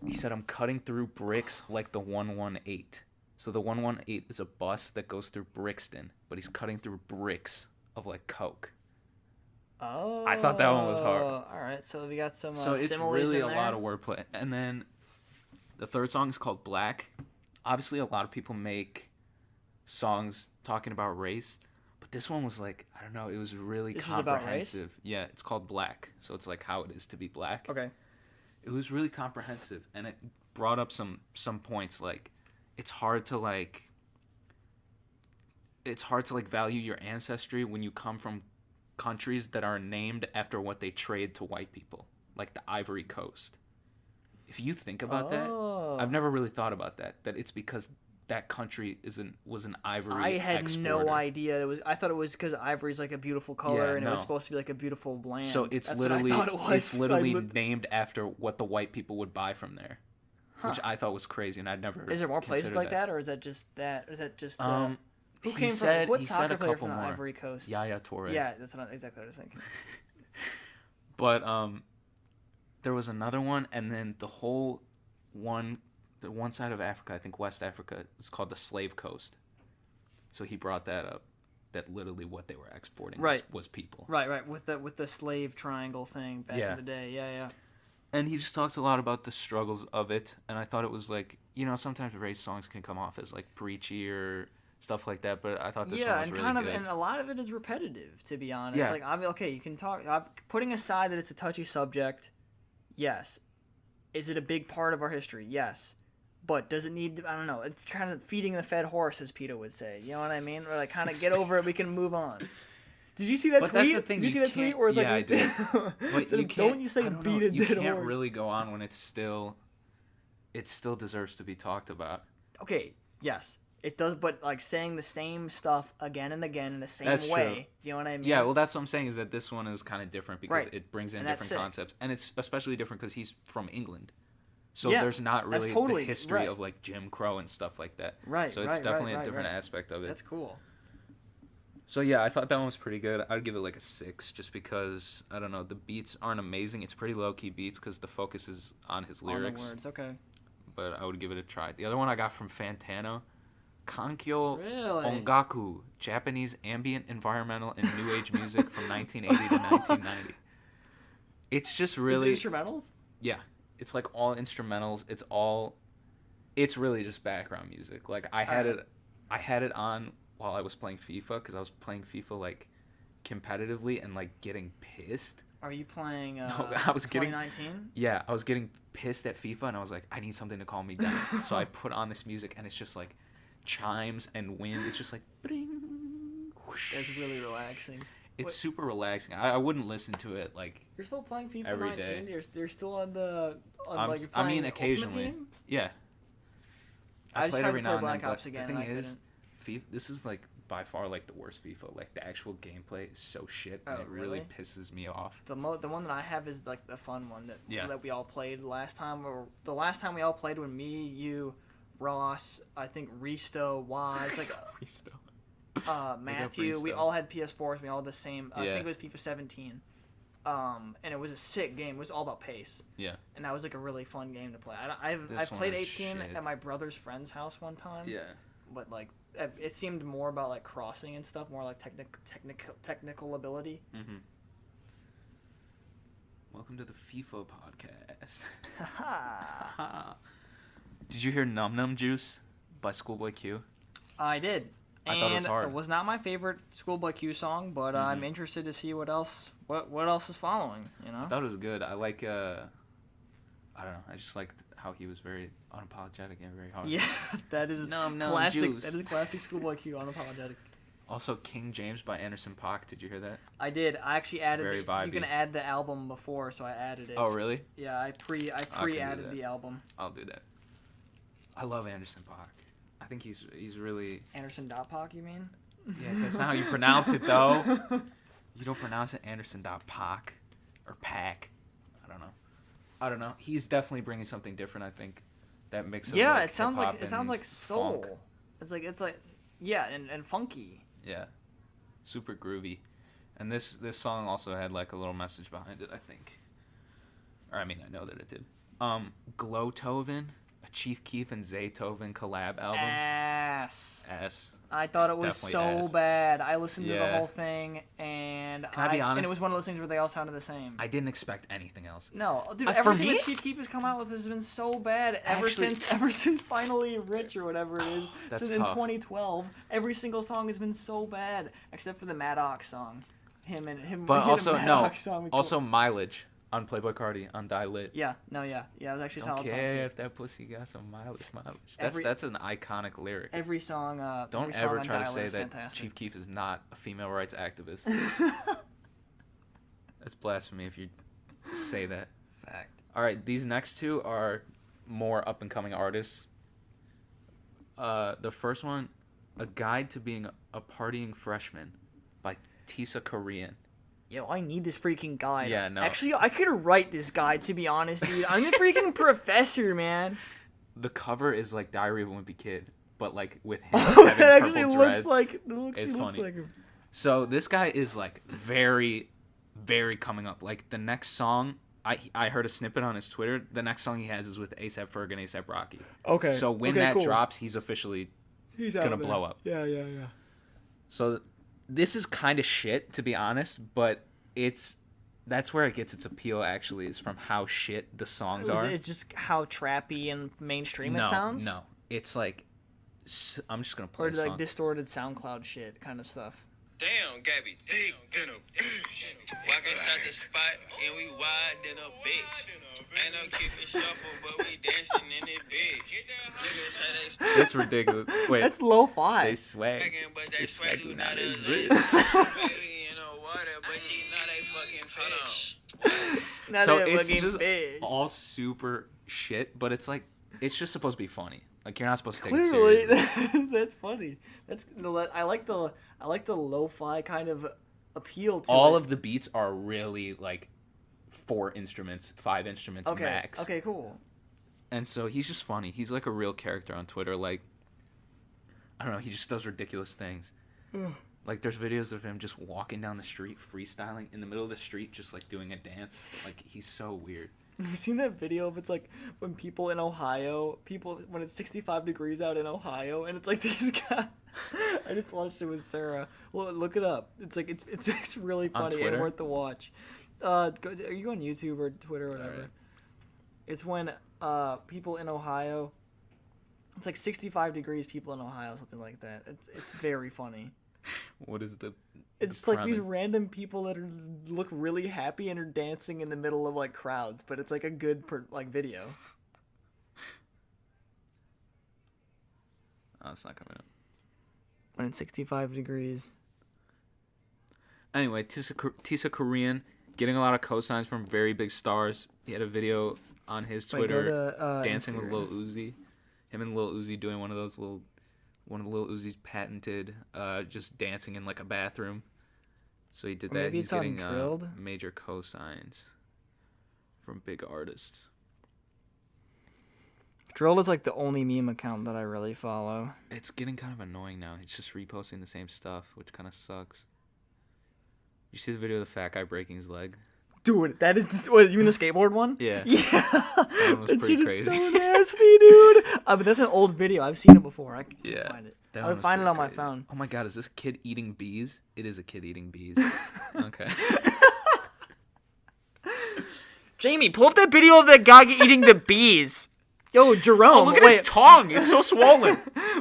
Speaker 2: He said I'm cutting through bricks like the 118. So the 118 is a bus that goes through Brixton, but he's cutting through bricks of like coke.
Speaker 1: Oh.
Speaker 2: I thought that one was hard.
Speaker 1: All right, so we got some.
Speaker 2: So it's
Speaker 1: similes
Speaker 2: really
Speaker 1: in
Speaker 2: a
Speaker 1: there.
Speaker 2: lot of wordplay. And then the third song is called Black. Obviously, a lot of people make songs talking about race, but this one was like, I don't know, it was really
Speaker 1: This was about race?
Speaker 2: comprehensive. Yeah, it's called Black. So it's like how it is to be black.
Speaker 1: Okay.
Speaker 2: It was really comprehensive, and it brought up some points like it's hard to value your ancestry when you come from countries that are named after what they trade to white people, like the Ivory Coast. If you think about that, I've never really thought about that it's because that country was an ivory
Speaker 1: I had no
Speaker 2: exporter.
Speaker 1: idea. I thought it was because ivory is like a beautiful color,
Speaker 2: Yeah,
Speaker 1: and it was
Speaker 2: no.
Speaker 1: supposed to be like a beautiful land.
Speaker 2: So it's
Speaker 1: That's
Speaker 2: literally
Speaker 1: what I thought it was.
Speaker 2: it's literally named after what the white people would buy from there, which I thought was crazy, and I'd never.
Speaker 1: Is there more places
Speaker 2: considered
Speaker 1: like that, or is that just that? Or is that just? Who
Speaker 2: he
Speaker 1: came
Speaker 2: said-
Speaker 1: from? What
Speaker 2: he said
Speaker 1: soccer
Speaker 2: a
Speaker 1: player
Speaker 2: couple
Speaker 1: from the
Speaker 2: more.
Speaker 1: Ivory Coast?
Speaker 2: Yaya Toure.
Speaker 1: Yeah, that's not exactly what I was thinking.
Speaker 2: But there was another one, and then the one side of Africa, I think West Africa, is called the Slave Coast. So he brought that up. That literally what they were exporting
Speaker 1: Right.
Speaker 2: was people.
Speaker 1: Right, with the slave triangle thing back
Speaker 2: Yeah.
Speaker 1: in the day. Yeah.
Speaker 2: And he just talks a lot about the struggles of it, and I thought it was like, sometimes race songs can come off as like preachy or stuff like that, but I thought this one was
Speaker 1: and
Speaker 2: really
Speaker 1: kind of,
Speaker 2: good.
Speaker 1: and a lot of it is repetitive, to be honest.
Speaker 2: Yeah.
Speaker 1: Like, okay, you can talk. Putting aside that it's a touchy subject, yes. Is it a big part of our history? Yes. But does it need? I don't know. It's kind of feeding the fed horse, as Peter would say. You know what I mean? Or like, kind of get over it. We can move on. Did you see that
Speaker 2: But
Speaker 1: tweet?
Speaker 2: that's the thing,
Speaker 1: Did you see
Speaker 2: you
Speaker 1: that tweet?
Speaker 2: can't-
Speaker 1: Or it's
Speaker 2: yeah,
Speaker 1: like,
Speaker 2: I did. But
Speaker 1: instead
Speaker 2: you
Speaker 1: of,
Speaker 2: can't,
Speaker 1: don't you say
Speaker 2: I don't
Speaker 1: beat
Speaker 2: know,
Speaker 1: a
Speaker 2: you
Speaker 1: dead
Speaker 2: can't
Speaker 1: horse?
Speaker 2: really go on when it still deserves to be talked about.
Speaker 1: Okay, yes, it does. But like saying the same stuff again and again in the same
Speaker 2: That's
Speaker 1: way.
Speaker 2: true.
Speaker 1: Do you know what I mean?
Speaker 2: Yeah, well, that's what I'm saying is that this one is kind of different because
Speaker 1: Right.
Speaker 2: it brings in
Speaker 1: And that's
Speaker 2: different
Speaker 1: sick.
Speaker 2: concepts, and it's especially different because he's from England, so
Speaker 1: Yeah,
Speaker 2: there's not
Speaker 1: that's
Speaker 2: really
Speaker 1: totally
Speaker 2: the history
Speaker 1: right.
Speaker 2: of like Jim Crow and stuff like that.
Speaker 1: Right,
Speaker 2: So it's
Speaker 1: right,
Speaker 2: definitely
Speaker 1: right,
Speaker 2: a different
Speaker 1: right.
Speaker 2: aspect of it.
Speaker 1: That's cool.
Speaker 2: So yeah, I thought that one was pretty good. I'd give it like a 6, just because I don't know, the beats aren't amazing. It's pretty low key beats because the focus is on his lyrics.
Speaker 1: On the words, okay.
Speaker 2: But I would give it a try. The other one I got from Fantano, Kankyo
Speaker 1: Really?
Speaker 2: Ongaku, Japanese ambient, environmental, and new age music from 1980 to 1990. It's just really,
Speaker 1: Is it instrumentals?
Speaker 2: yeah, it's like all instrumentals. It's really just background music. Like I had it on while I was playing FIFA because I was playing FIFA like competitively and like getting pissed.
Speaker 1: Are you playing?
Speaker 2: I was getting-
Speaker 1: 2019.
Speaker 2: Yeah, I was getting pissed at FIFA, and I was like, I need something to calm me down. So I put on this music, and it's just like chimes and wind. It's just like, bring, whoosh.
Speaker 1: That's really relaxing.
Speaker 2: It's super relaxing. I wouldn't listen to it like,
Speaker 1: You're still playing FIFA
Speaker 2: Every
Speaker 1: 19.
Speaker 2: day.
Speaker 1: You're still on the.
Speaker 2: I mean,
Speaker 1: playing
Speaker 2: occasionally.
Speaker 1: Ultimate Team?
Speaker 2: Yeah.
Speaker 1: I just
Speaker 2: played
Speaker 1: tried
Speaker 2: every
Speaker 1: to play
Speaker 2: now and then,
Speaker 1: Black Ops
Speaker 2: but
Speaker 1: again.
Speaker 2: the
Speaker 1: and
Speaker 2: thing
Speaker 1: I
Speaker 2: is,
Speaker 1: couldn't.
Speaker 2: this is like by far like the worst FIFA. Like the actual gameplay is so shit, and
Speaker 1: Oh,
Speaker 2: it really
Speaker 1: really?
Speaker 2: pisses me off.
Speaker 1: The one that I have is like the fun one
Speaker 2: Yeah.
Speaker 1: that we all played last time, or the last time we all played when me, you, Ross, I think Risto, Waz, like Matthew. We
Speaker 2: Risto.
Speaker 1: all had PS4s. We all had the same. I
Speaker 2: Yeah.
Speaker 1: think it was FIFA 17. And it was a sick game. It was all about pace,
Speaker 2: Yeah.
Speaker 1: and that was like a really fun game to play. I
Speaker 2: This one
Speaker 1: played
Speaker 2: is
Speaker 1: 18
Speaker 2: shit.
Speaker 1: at my brother's friend's house one time.
Speaker 2: Yeah.
Speaker 1: But like it seemed more about like crossing and stuff, more like technical ability.
Speaker 2: Mm-hmm. Welcome to the FIFA podcast. Did you hear Num Num Juice by Schoolboy Q?
Speaker 1: I did.
Speaker 2: I thought it was
Speaker 1: And
Speaker 2: hard.
Speaker 1: it was not my favorite Schoolboy Q song, but I'm interested to see what else is following. You know.
Speaker 2: I thought it was good. I like, I don't know. I just liked how he was very unapologetic and very hard.
Speaker 1: Yeah, that is
Speaker 2: Num Num
Speaker 1: classic.
Speaker 2: Juice.
Speaker 1: That is classic Schoolboy Q, unapologetic.
Speaker 2: Also, King James by Anderson .Paak. Did you hear that?
Speaker 1: I did. I actually added.
Speaker 2: Very
Speaker 1: You
Speaker 2: vibey.
Speaker 1: can add the album before, so I added it.
Speaker 2: Oh, really?
Speaker 1: Yeah, I
Speaker 2: do
Speaker 1: pre-added
Speaker 2: that.
Speaker 1: the album.
Speaker 2: I'll do that. I love Anderson .Paak. I think he's really...
Speaker 1: Anderson Paak, you mean?
Speaker 2: Yeah, that's not how you pronounce it, though. You don't pronounce it Anderson .Paak or Pack. I don't know. He's definitely bringing something different, I think. That mix of
Speaker 1: Yeah,
Speaker 2: like,
Speaker 1: it sounds
Speaker 2: hip-hop
Speaker 1: like
Speaker 2: and
Speaker 1: soul.
Speaker 2: funk.
Speaker 1: It's like yeah, and funky.
Speaker 2: Yeah. Super groovy. And this song also had like a little message behind it, I think. Or I mean, I know that it did. Glowtoven, a Chief Keef and Zaytoven collab album.
Speaker 1: Ass.
Speaker 2: S.
Speaker 1: I thought it was
Speaker 2: Definitely
Speaker 1: so
Speaker 2: ass.
Speaker 1: bad. I listened to the
Speaker 2: Yeah.
Speaker 1: whole thing, and
Speaker 2: Can I be honest?
Speaker 1: and it was one of those things where they all sounded the same.
Speaker 2: I didn't expect anything else.
Speaker 1: No, dude,
Speaker 2: For
Speaker 1: everything
Speaker 2: me?
Speaker 1: that Chief Keef has come out with has been so bad ever
Speaker 2: Actually-
Speaker 1: since Finally Rich or whatever it is.
Speaker 2: That's
Speaker 1: Since in
Speaker 2: tough.
Speaker 1: 2012, every single song has been so bad except for the Maddox song. Him.
Speaker 2: But
Speaker 1: he had
Speaker 2: also,
Speaker 1: a
Speaker 2: no.
Speaker 1: Maddox song with
Speaker 2: Also, Mileage on Playboy Cardi on Die Lit.
Speaker 1: yeah, it was actually a
Speaker 2: Don't
Speaker 1: solid song
Speaker 2: care
Speaker 1: too.
Speaker 2: if that pussy got some mileage.
Speaker 1: Every-
Speaker 2: That's an iconic lyric.
Speaker 1: Every song.
Speaker 2: Don't
Speaker 1: every song
Speaker 2: ever
Speaker 1: on
Speaker 2: try to
Speaker 1: Dial
Speaker 2: say
Speaker 1: is
Speaker 2: that
Speaker 1: fantastic.
Speaker 2: Chief Keef is not a female rights activist. That's blasphemy if you say that.
Speaker 1: Fact.
Speaker 2: All right, these next two are more up and coming artists. The first one, A Guide to Being a Partying Freshman by Tisa Korean.
Speaker 1: Yo, I need this freaking guide.
Speaker 2: Yeah, no.
Speaker 1: Actually, I could write this guide, to be honest, dude. I'm the freaking professor, man.
Speaker 2: The cover is like Diary of a Wimpy Kid, but like with him
Speaker 1: It
Speaker 2: having
Speaker 1: actually
Speaker 2: purple
Speaker 1: looks
Speaker 2: dreads.
Speaker 1: like it
Speaker 2: It's
Speaker 1: looks
Speaker 2: funny.
Speaker 1: like him.
Speaker 2: So this guy is like very, very coming up. Like the next song, I heard a snippet on his Twitter. The next song he has is with A$AP Ferg and A$AP Rocky.
Speaker 1: Okay.
Speaker 2: So when that drops, he's officially
Speaker 1: he's
Speaker 2: gonna blow up.
Speaker 1: Yeah.
Speaker 2: So this is kind of shit, to be honest, but that's where it gets its appeal. Actually, is from how shit the songs are.
Speaker 1: It's just how trappy and mainstream
Speaker 2: No,
Speaker 1: it sounds.
Speaker 2: no, it's like I'm just gonna play
Speaker 1: Or
Speaker 2: the
Speaker 1: like
Speaker 2: song.
Speaker 1: distorted SoundCloud shit kind of stuff.
Speaker 4: Damn, Gabby, thick than a bitch. Walk inside the spot and we wide than a bitch. Ain't no Cupid shuffle, but we dancing in it, bitch. Niggas say they
Speaker 2: That's ridiculous. Wait,
Speaker 1: That's lo-fi.
Speaker 2: they swag.
Speaker 4: swaggin', but they swag do not exist. Baby in the water, but she not a fucking fish.
Speaker 1: Not
Speaker 2: So
Speaker 1: a
Speaker 2: it's
Speaker 1: fucking
Speaker 2: just
Speaker 1: fish.
Speaker 2: all super shit, but it's like it's just supposed to be funny. Like you're not supposed to take
Speaker 1: Clearly,
Speaker 2: it seriously.
Speaker 1: that's funny. I like the lo-fi kind of appeal to
Speaker 2: All
Speaker 1: it.
Speaker 2: of the beats are really like 4 instruments, 5 instruments
Speaker 1: Okay.
Speaker 2: max.
Speaker 1: Okay. Cool.
Speaker 2: And so he's just funny. He's like a real character on Twitter. Like I don't know, he just does ridiculous things. Like there's videos of him just walking down the street, freestyling in the middle of the street, just like doing a dance. Like he's so weird.
Speaker 1: Have you seen that video of it's like when people in Ohio, when it's 65 degrees out in Ohio, and it's like these guys. I just watched it with Sarah. Well, look it up. It's like it's really
Speaker 2: On
Speaker 1: funny and
Speaker 2: Twitter?
Speaker 1: worth the watch. Are you on YouTube or Twitter or whatever?
Speaker 2: Alright.
Speaker 1: It's when people in Ohio. It's like 65 degrees. People in Ohio, something like that. It's very funny.
Speaker 2: What is the
Speaker 1: It's
Speaker 2: the
Speaker 1: like these
Speaker 2: premise?
Speaker 1: random people that look really happy and are dancing in the middle of like crowds, but it's like a good video.
Speaker 2: Oh, it's not coming up.
Speaker 1: When it's 65 degrees.
Speaker 2: Anyway, Tisa Korean getting a lot of cosigns from very big stars. He had a video on his
Speaker 1: Wait, go
Speaker 2: Twitter
Speaker 1: to,
Speaker 2: dancing with
Speaker 1: Instagram.
Speaker 2: Lil Uzi. Him and Lil Uzi doing one of Lil Uzi's patented just dancing in like a bathroom. So he did
Speaker 1: Or
Speaker 2: that.
Speaker 1: maybe
Speaker 2: He's
Speaker 1: it's on
Speaker 2: getting
Speaker 1: Trilled.
Speaker 2: major cosigns from big artists.
Speaker 1: Drilled is like the only meme account that I really follow.
Speaker 2: It's getting kind of annoying now. He's just reposting the same stuff, which kind of sucks. You see the video of the fat guy breaking his leg?
Speaker 1: Dude, that is what, you mean the skateboard one?
Speaker 2: Yeah.
Speaker 1: Yeah.
Speaker 2: That one was
Speaker 1: That
Speaker 2: pretty
Speaker 1: shit
Speaker 2: crazy.
Speaker 1: is so nasty, dude. But that's an old video. I've seen it before. I can
Speaker 2: Yeah,
Speaker 1: find it.
Speaker 2: that
Speaker 1: I
Speaker 2: one
Speaker 1: would
Speaker 2: was
Speaker 1: find it
Speaker 2: pretty
Speaker 1: on my
Speaker 2: crazy.
Speaker 1: phone.
Speaker 2: Oh my god, is this kid eating bees? It is a kid eating bees. Okay.
Speaker 1: Jamie, pull up that video of that guy eating the bees. Yo, Jerome.
Speaker 2: Oh, look at
Speaker 1: wait,
Speaker 2: his tongue. It's so swollen.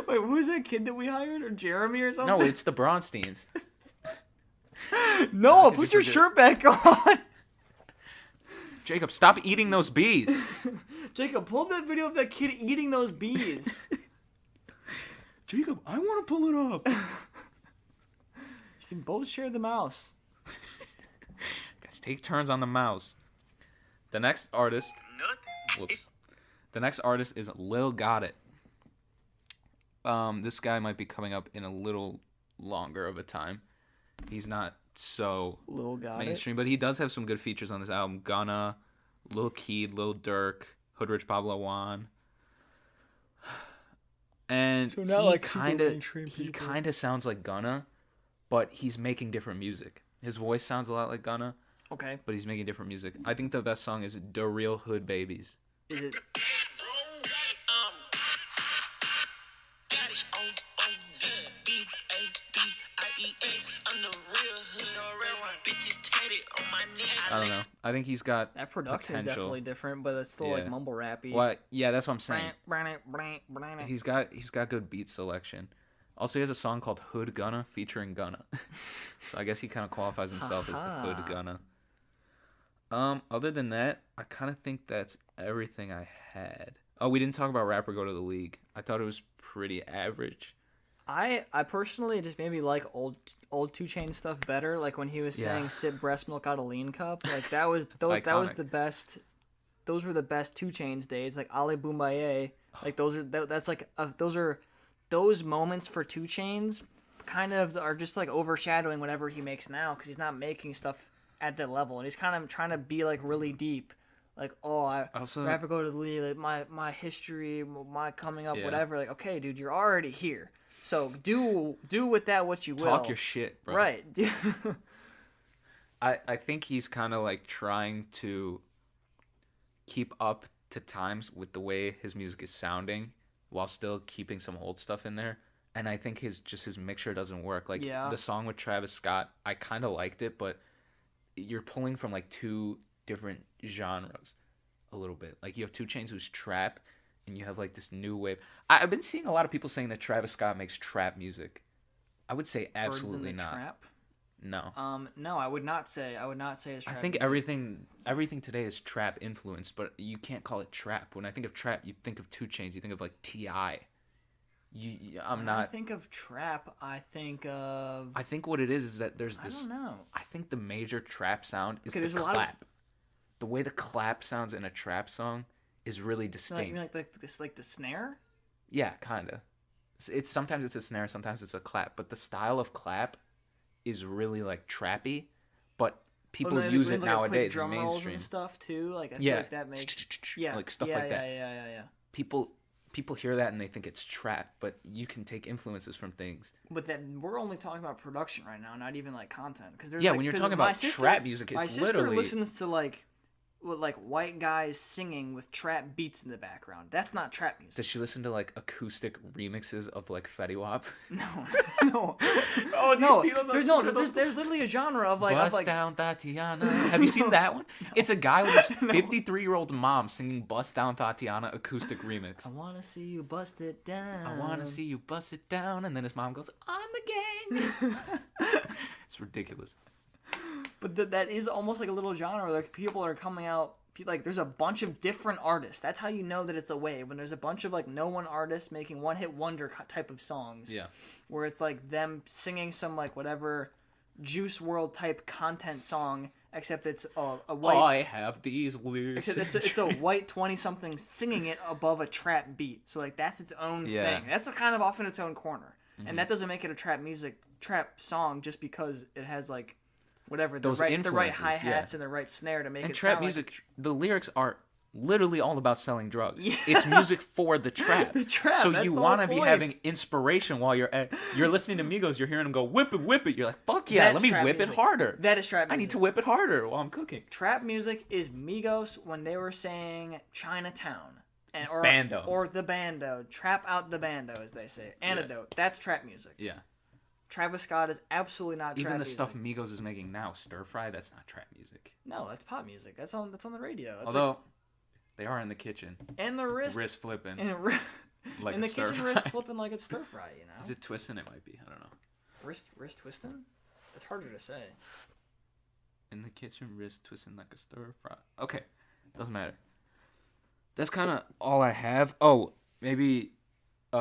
Speaker 1: wait, who's that kid that we hired? Or Jeremy or something?
Speaker 2: No, it's the Bronsteins.
Speaker 1: Noah,
Speaker 2: Did
Speaker 1: put
Speaker 2: you
Speaker 1: your
Speaker 2: forget?
Speaker 1: shirt back on.
Speaker 2: Jacob, stop eating those bees.
Speaker 1: Jacob, pull up that video of that kid eating those bees.
Speaker 2: Jacob, I want to pull it up.
Speaker 1: You can both share the mouse.
Speaker 2: Guys, take turns on the mouse. The next artist. Whoops. The next artist is Lil Got It. This guy might be coming up in a little longer of a time. He's not so
Speaker 1: Lil Got
Speaker 2: mainstream, but he does have some good features on this album. Gunna, Lil Keed, Lil Durk, Hoodrich Pablo Juan. And
Speaker 1: So not
Speaker 2: he
Speaker 1: like super mainstream
Speaker 2: he
Speaker 1: people.
Speaker 2: kind of sounds like Gunna, but he's making different music. His voice sounds a lot like Gunna,
Speaker 1: Okay.
Speaker 2: but he's making different music. I think the best song is "Da Real Hood Babies."
Speaker 1: Is it?
Speaker 2: I don't know. I think he's got
Speaker 1: That production is
Speaker 2: potential.
Speaker 1: definitely different, but it's still like
Speaker 2: Yeah.
Speaker 1: mumble rappy.
Speaker 2: What? Yeah, that's what I'm saying.
Speaker 1: He's
Speaker 2: He's got good beat selection. Also, he has a song called "Hood Gunna" featuring Gunna. So I guess he kind of qualifies himself as the Hood
Speaker 1: Ha-ha.
Speaker 2: Gunna. Other than that, I kind of think that's everything I had. Oh, we didn't talk about Rapper Go to the League. I thought it was pretty average.
Speaker 1: I personally just maybe like old 2 Chainz stuff better. Like when he was
Speaker 2: Yeah.
Speaker 1: saying "sip breast milk out of lean cup." Like that was that was
Speaker 2: Iconic.
Speaker 1: the best. Those were the best 2 Chainz days. Like Ali Boombaye. Like those are that's like those are those moments for 2 Chainz kind of are just like overshadowing whatever he makes now because he's not making stuff at that level, and he's kind of trying to be like really deep. Like, I
Speaker 2: Also-
Speaker 1: rapper go to the league, like my history, my coming up,
Speaker 2: Yeah.
Speaker 1: whatever. Like, okay, dude, you're already here. So do with that what you will.
Speaker 2: Talk your shit, bro.
Speaker 1: Right.
Speaker 2: I think he's kind of like trying to keep up to times with the way his music is sounding while still keeping some old stuff in there. And I think his mixture doesn't work. Like
Speaker 1: Yeah.
Speaker 2: the song with Travis Scott, I kind of liked it, but you're pulling from like 2 different genres a little bit. Like you have 2 Chainz who's trap, and you have like this new wave. I've been seeing a lot of people saying that Travis Scott makes trap music. I would say
Speaker 1: Birds in
Speaker 2: absolutely
Speaker 1: the
Speaker 2: not.
Speaker 1: Trap?
Speaker 2: No.
Speaker 1: No, I would not say it's
Speaker 2: I
Speaker 1: trap
Speaker 2: think
Speaker 1: music.
Speaker 2: everything today is trap influenced, but you can't call it trap. When I think of trap, you think of 2 Chainz, you think of like T.I. I'm
Speaker 1: When I
Speaker 2: not.
Speaker 1: think of trap, I think of
Speaker 2: I think what it is that there's
Speaker 1: I
Speaker 2: this.
Speaker 1: don't know.
Speaker 2: I think the major trap sound is
Speaker 1: Okay,
Speaker 2: the
Speaker 1: there's a lot of-
Speaker 2: clap. The way the clap sounds in a trap song is really
Speaker 1: Like,
Speaker 2: distinct.
Speaker 1: you mean like the snare?
Speaker 2: Yeah, kinda. It's sometimes it's a snare, sometimes it's a clap, but the style of clap is really like trappy, but people
Speaker 1: Or
Speaker 2: use
Speaker 1: like
Speaker 2: it
Speaker 1: a quick
Speaker 2: nowadays in
Speaker 1: drum rolls
Speaker 2: mainstream.
Speaker 1: and stuff too. Like I feel
Speaker 2: Yeah,
Speaker 1: like that makes
Speaker 2: like stuff
Speaker 1: yeah,
Speaker 2: like that.
Speaker 1: Yeah.
Speaker 2: People hear that and they think it's trap, but you can take influences from things.
Speaker 1: But then we're only talking about production right now, not even like content. Because
Speaker 2: Yeah, when you're talking about trap music,
Speaker 1: my
Speaker 2: it's
Speaker 1: sister
Speaker 2: literally
Speaker 1: listens to like white guys singing with trap beats in the background. That's not trap music.
Speaker 2: Does she listen to like acoustic remixes of like Fetty Wap?
Speaker 1: No.
Speaker 2: Oh,
Speaker 1: No, there's literally a genre of
Speaker 2: Bust
Speaker 1: like
Speaker 2: Down Tatiana. Have you seen that one? It's a guy with his 53-year-old mom singing Bust Down Tatiana acoustic remix.
Speaker 1: I wanna see you bust it down.
Speaker 2: I want to see you bust it down. And then his mom goes, on the gang. It's ridiculous.
Speaker 1: But that is almost like a little genre. Like people are coming out. Like there's a bunch of different artists. That's how you know that it's a wave. When there's a bunch of like no one artists making one hit wonder type of songs.
Speaker 2: Yeah.
Speaker 1: Where it's like them singing some like whatever Juice WRLD type content song, except it's a white.
Speaker 2: I have these lyrics.
Speaker 1: Except it's a white 20-something singing it above a trap beat. So like that's its own
Speaker 2: Yeah.
Speaker 1: thing. That's a kind of off in its own corner. And that doesn't make it a trap song just because it has like whatever the
Speaker 2: Those
Speaker 1: right
Speaker 2: influences,
Speaker 1: hi-hats
Speaker 2: yeah.
Speaker 1: and the right snare to make
Speaker 2: And
Speaker 1: it
Speaker 2: trap
Speaker 1: sound
Speaker 2: music, the lyrics are literally all about selling drugs.
Speaker 1: Yeah.
Speaker 2: It's music for the trap.
Speaker 1: The trap,
Speaker 2: So
Speaker 1: that's
Speaker 2: you
Speaker 1: the
Speaker 2: want to
Speaker 1: whole
Speaker 2: be
Speaker 1: point.
Speaker 2: having inspiration while you're listening to Migos. You're hearing them go whip it. You're like, fuck yeah,
Speaker 1: That's
Speaker 2: let me
Speaker 1: trap
Speaker 2: whip
Speaker 1: music.
Speaker 2: it harder.
Speaker 1: That is trap music.
Speaker 2: I need to whip it harder while I'm cooking.
Speaker 1: Trap music is Migos when they were saying Chinatown. Or
Speaker 2: Bando.
Speaker 1: Or the bando. Trap out the bando, as they say. Antidote. That's trap music.
Speaker 2: Yeah.
Speaker 1: Travis Scott is absolutely not trap
Speaker 2: Even the
Speaker 1: music.
Speaker 2: stuff Migos is making now, stir fry, that's not trap music.
Speaker 1: No, that's pop music. That's on the radio. That's
Speaker 2: Although they are in the kitchen,
Speaker 1: like, and the wrist.
Speaker 2: flipping like
Speaker 1: in
Speaker 2: a
Speaker 1: the
Speaker 2: stir
Speaker 1: kitchen
Speaker 2: fry.
Speaker 1: wrist flipping like it's stir fry, you know?
Speaker 2: Is it twisting? It might be. I don't know.
Speaker 1: Wrist twisting? It's harder to say.
Speaker 2: In the kitchen, wrist twisting like a stir fry. Okay, doesn't matter. That's kind of all I have. Oh, maybe we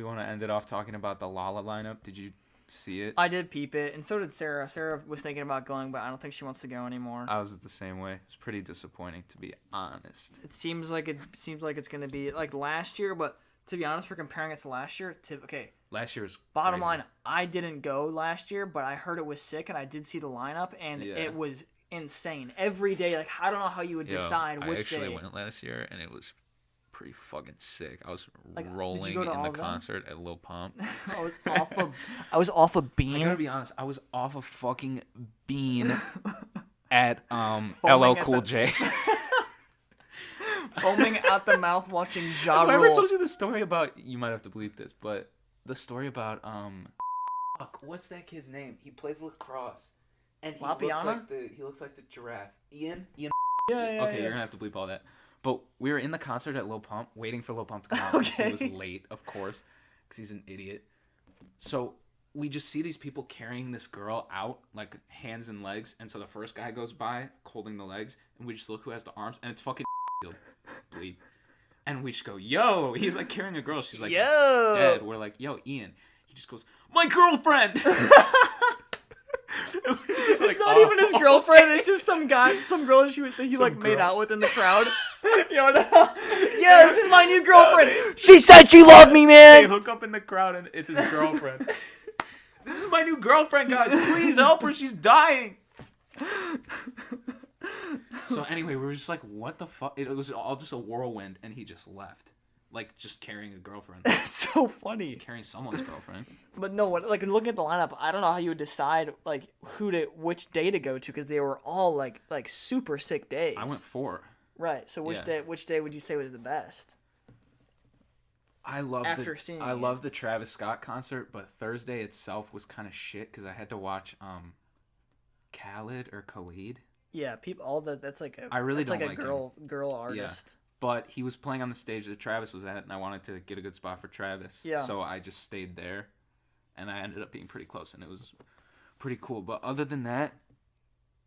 Speaker 2: want to end it off talking about the Lala lineup. Did you see it?
Speaker 1: I did peep it, and so did Sarah. Sarah was thinking about going, but I don't think she wants to go anymore.
Speaker 2: I was the same way. It's pretty disappointing, to be honest.
Speaker 1: It seems like it's gonna be like last year, but to be honest, we're comparing it to last year. Okay,
Speaker 2: Last year's
Speaker 1: bottom
Speaker 2: crazy.
Speaker 1: line, I didn't go last year, but I heard it was sick, and I did see the lineup, and
Speaker 2: Yeah.
Speaker 1: it was insane. Every day, like I don't know how you would
Speaker 2: Yo,
Speaker 1: decide
Speaker 2: I
Speaker 1: which
Speaker 2: actually
Speaker 1: day.
Speaker 2: went last year, and it was pretty fucking sick. I was
Speaker 1: Like, did you
Speaker 2: rolling
Speaker 1: go to
Speaker 2: in
Speaker 1: all
Speaker 2: the
Speaker 1: of them?
Speaker 2: concert at Lil Pump.
Speaker 1: I was off of
Speaker 2: I gotta
Speaker 1: Bean.
Speaker 2: be honest, I was off a fucking bean at LL
Speaker 1: at
Speaker 2: Cool
Speaker 1: the-
Speaker 2: J.
Speaker 1: Foaming out the mouth, watching Ja
Speaker 2: Have I ever
Speaker 1: Rule.
Speaker 2: told you the story about? You might have to bleep this, but the story about fuck, what's that kid's name? He plays lacrosse, and he
Speaker 1: Lapiana?
Speaker 2: looks like the giraffe. Ian.
Speaker 1: Yeah,
Speaker 2: Okay, you're gonna have to bleep all that. But we were in the concert at Lil Pump, waiting for Lil Pump to come out.
Speaker 1: Okay.
Speaker 2: He was late, of course, because he's an idiot. So we just see these people carrying this girl out, like hands and legs. And so the first guy goes by holding the legs, and we just look who has the arms, and it's fucking bleep. And we just go, yo, he's like carrying a girl. She's like
Speaker 1: Yo!
Speaker 2: dead. We're like, yo, Ian. He just goes, my girlfriend.
Speaker 1: It's not even his girlfriend. It's just some guy, some girl that he like made
Speaker 2: girl.
Speaker 1: out with in the crowd. Yo, no. Yeah, this is my new girlfriend. She said she loved me,
Speaker 2: They
Speaker 1: man.
Speaker 2: hook up in the crowd and it's his girlfriend. This is my new girlfriend, guys. Please help her. She's dying. So anyway, we were just like, what the fuck? It was all just a whirlwind, and he just left. Like, just carrying a girlfriend.
Speaker 1: It's so funny.
Speaker 2: Carrying someone's girlfriend.
Speaker 1: But no, like looking at the lineup, I don't know how you would decide like which day to go to because they were all like super sick days.
Speaker 2: I went 4.
Speaker 1: Right. So which day would you say was the best?
Speaker 2: I love
Speaker 1: After seeing
Speaker 2: I
Speaker 1: it.
Speaker 2: love the Travis Scott concert, but Thursday itself was kind of shit because I had to watch Khaled or Khalid.
Speaker 1: Yeah, people. All that. That's like a.
Speaker 2: I really
Speaker 1: that's
Speaker 2: don't
Speaker 1: like
Speaker 2: like
Speaker 1: a girl artist.
Speaker 2: But he was playing on the stage that Travis was at, and I wanted to get a good spot for Travis.
Speaker 1: Yeah.
Speaker 2: So I just stayed there, and I ended up being pretty close, and it was pretty cool. But other than that,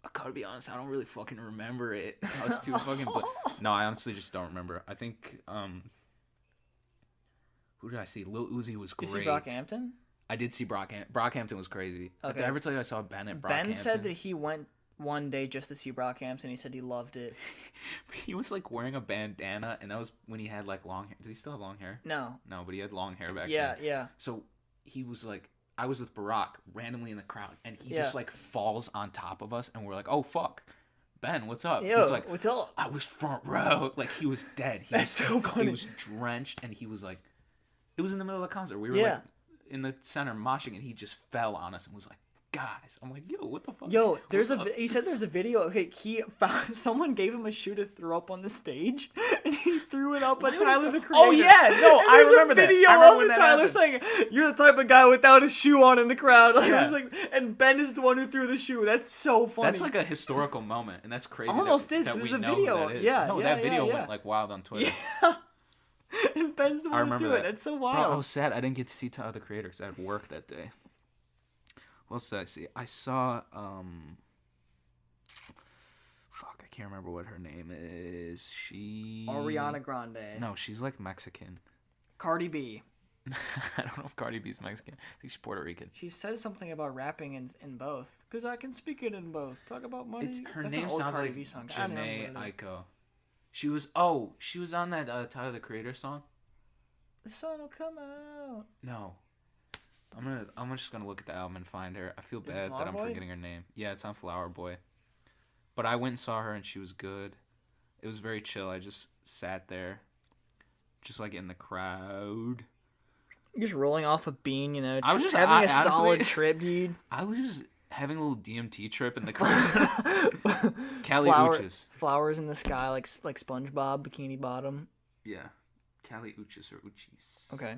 Speaker 2: I gotta be honest, I don't really fucking remember it. I was too fucking. No, I honestly just don't remember. I think who did I see? Lil Uzi was great.
Speaker 1: You see Brockhampton?
Speaker 2: I did see Brockhampton was crazy.
Speaker 1: Okay.
Speaker 2: Did I ever tell you I saw Ben at Brockhampton?
Speaker 1: Ben said that he went one day just to see Brockhampton. He said he loved it.
Speaker 2: He was like wearing a bandana, and that was when he had like long hair. Does he still have long hair?
Speaker 1: No.
Speaker 2: No, but he had long hair back
Speaker 1: Yeah,
Speaker 2: then.
Speaker 1: yeah.
Speaker 2: So he was like, I was with Barack randomly in the crowd, and he
Speaker 1: Yeah.
Speaker 2: just like falls on top of us, and we're like, oh fuck, Ben, what's up?
Speaker 1: Yo,
Speaker 2: He's like,
Speaker 1: what's up?
Speaker 2: I was front row. Like he was dead. He
Speaker 1: That's
Speaker 2: was,
Speaker 1: so funny.
Speaker 2: He was drenched, and he was like, it was in the middle of the concert. We were
Speaker 1: Yeah.
Speaker 2: like in the center moshing, and he just fell on us and was like, guys. I'm like, yo, what the fuck?
Speaker 1: Yo, there's
Speaker 2: What's up?
Speaker 1: he said there's a video. Okay, he found someone gave him a shoe to throw up on the stage, and he threw it up at Tyler the Creator.
Speaker 2: Oh, yeah, no,
Speaker 1: And
Speaker 2: I
Speaker 1: there's
Speaker 2: remember
Speaker 1: a
Speaker 2: that.
Speaker 1: video
Speaker 2: I remember
Speaker 1: of
Speaker 2: when that
Speaker 1: Tyler
Speaker 2: happened.
Speaker 1: saying, "You're the type of guy without a shoe on in the crowd." Like,
Speaker 2: Yeah.
Speaker 1: I was like, and Ben is the one who threw the shoe. That's so funny.
Speaker 2: That's like a historical moment, and that's crazy.
Speaker 1: Almost
Speaker 2: that,
Speaker 1: is,
Speaker 2: that
Speaker 1: 'cause
Speaker 2: we
Speaker 1: there's a
Speaker 2: know
Speaker 1: video.
Speaker 2: Who that is.
Speaker 1: Yeah,
Speaker 2: no,
Speaker 1: yeah,
Speaker 2: that video
Speaker 1: yeah.
Speaker 2: went like wild on Twitter.
Speaker 1: And Ben's the
Speaker 2: I
Speaker 1: one who
Speaker 2: remember
Speaker 1: threw it.
Speaker 2: that.
Speaker 1: That's so
Speaker 2: Bro, I
Speaker 1: wild.
Speaker 2: was sad I didn't get to see Tyler the Creator because I had work that day. What else did I see? I saw fuck, I can't remember what her name is. She
Speaker 1: Ariana Grande.
Speaker 2: No, she's like Mexican.
Speaker 1: Cardi B.
Speaker 2: I don't know if Cardi B's Mexican. I think she's Puerto Rican.
Speaker 1: She says something about rapping in both. Because I can speak it in both. Talk about money.
Speaker 2: It's her
Speaker 1: That's
Speaker 2: name
Speaker 1: an old
Speaker 2: sounds
Speaker 1: Cardi
Speaker 2: like
Speaker 1: B song. I don't know
Speaker 2: Janae
Speaker 1: what it is.
Speaker 2: Aiko. She was on that Tyler the Creator song.
Speaker 1: The sun will come out.
Speaker 2: No. I'm just gonna look at the album and find her. I feel
Speaker 1: Is it
Speaker 2: bad
Speaker 1: Flower
Speaker 2: that I'm
Speaker 1: Boy?
Speaker 2: forgetting her name. Yeah, it's on Flower Boy. But I went and saw her and she was good. It was very chill. I just sat there, just like in the crowd.
Speaker 1: You're just rolling off a bean, you know.
Speaker 2: I was just
Speaker 1: having a
Speaker 2: honestly-
Speaker 1: solid trip, dude.
Speaker 2: I was just having a little DMT trip in the crowd. Cali Uchis.
Speaker 1: Flowers in the sky, like SpongeBob, Bikini Bottom.
Speaker 2: Yeah, Cali Uchis or Uchis.
Speaker 1: Okay.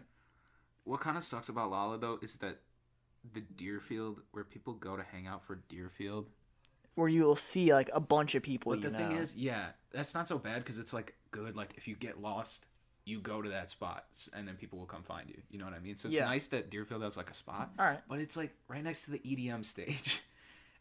Speaker 2: What kind of sucks about Lala though is that the Deerfield, where people go to hang out for Deerfield.
Speaker 1: Where you'll see like a bunch of people.
Speaker 2: But the thing is, yeah, that's not so bad because it's like good. Like if you get lost, you go to that spot, and then people will come find you. You know what I mean? So it's
Speaker 1: Yeah.
Speaker 2: nice that Deerfield has like a spot.
Speaker 1: All right.
Speaker 2: But it's like right next to the EDM stage,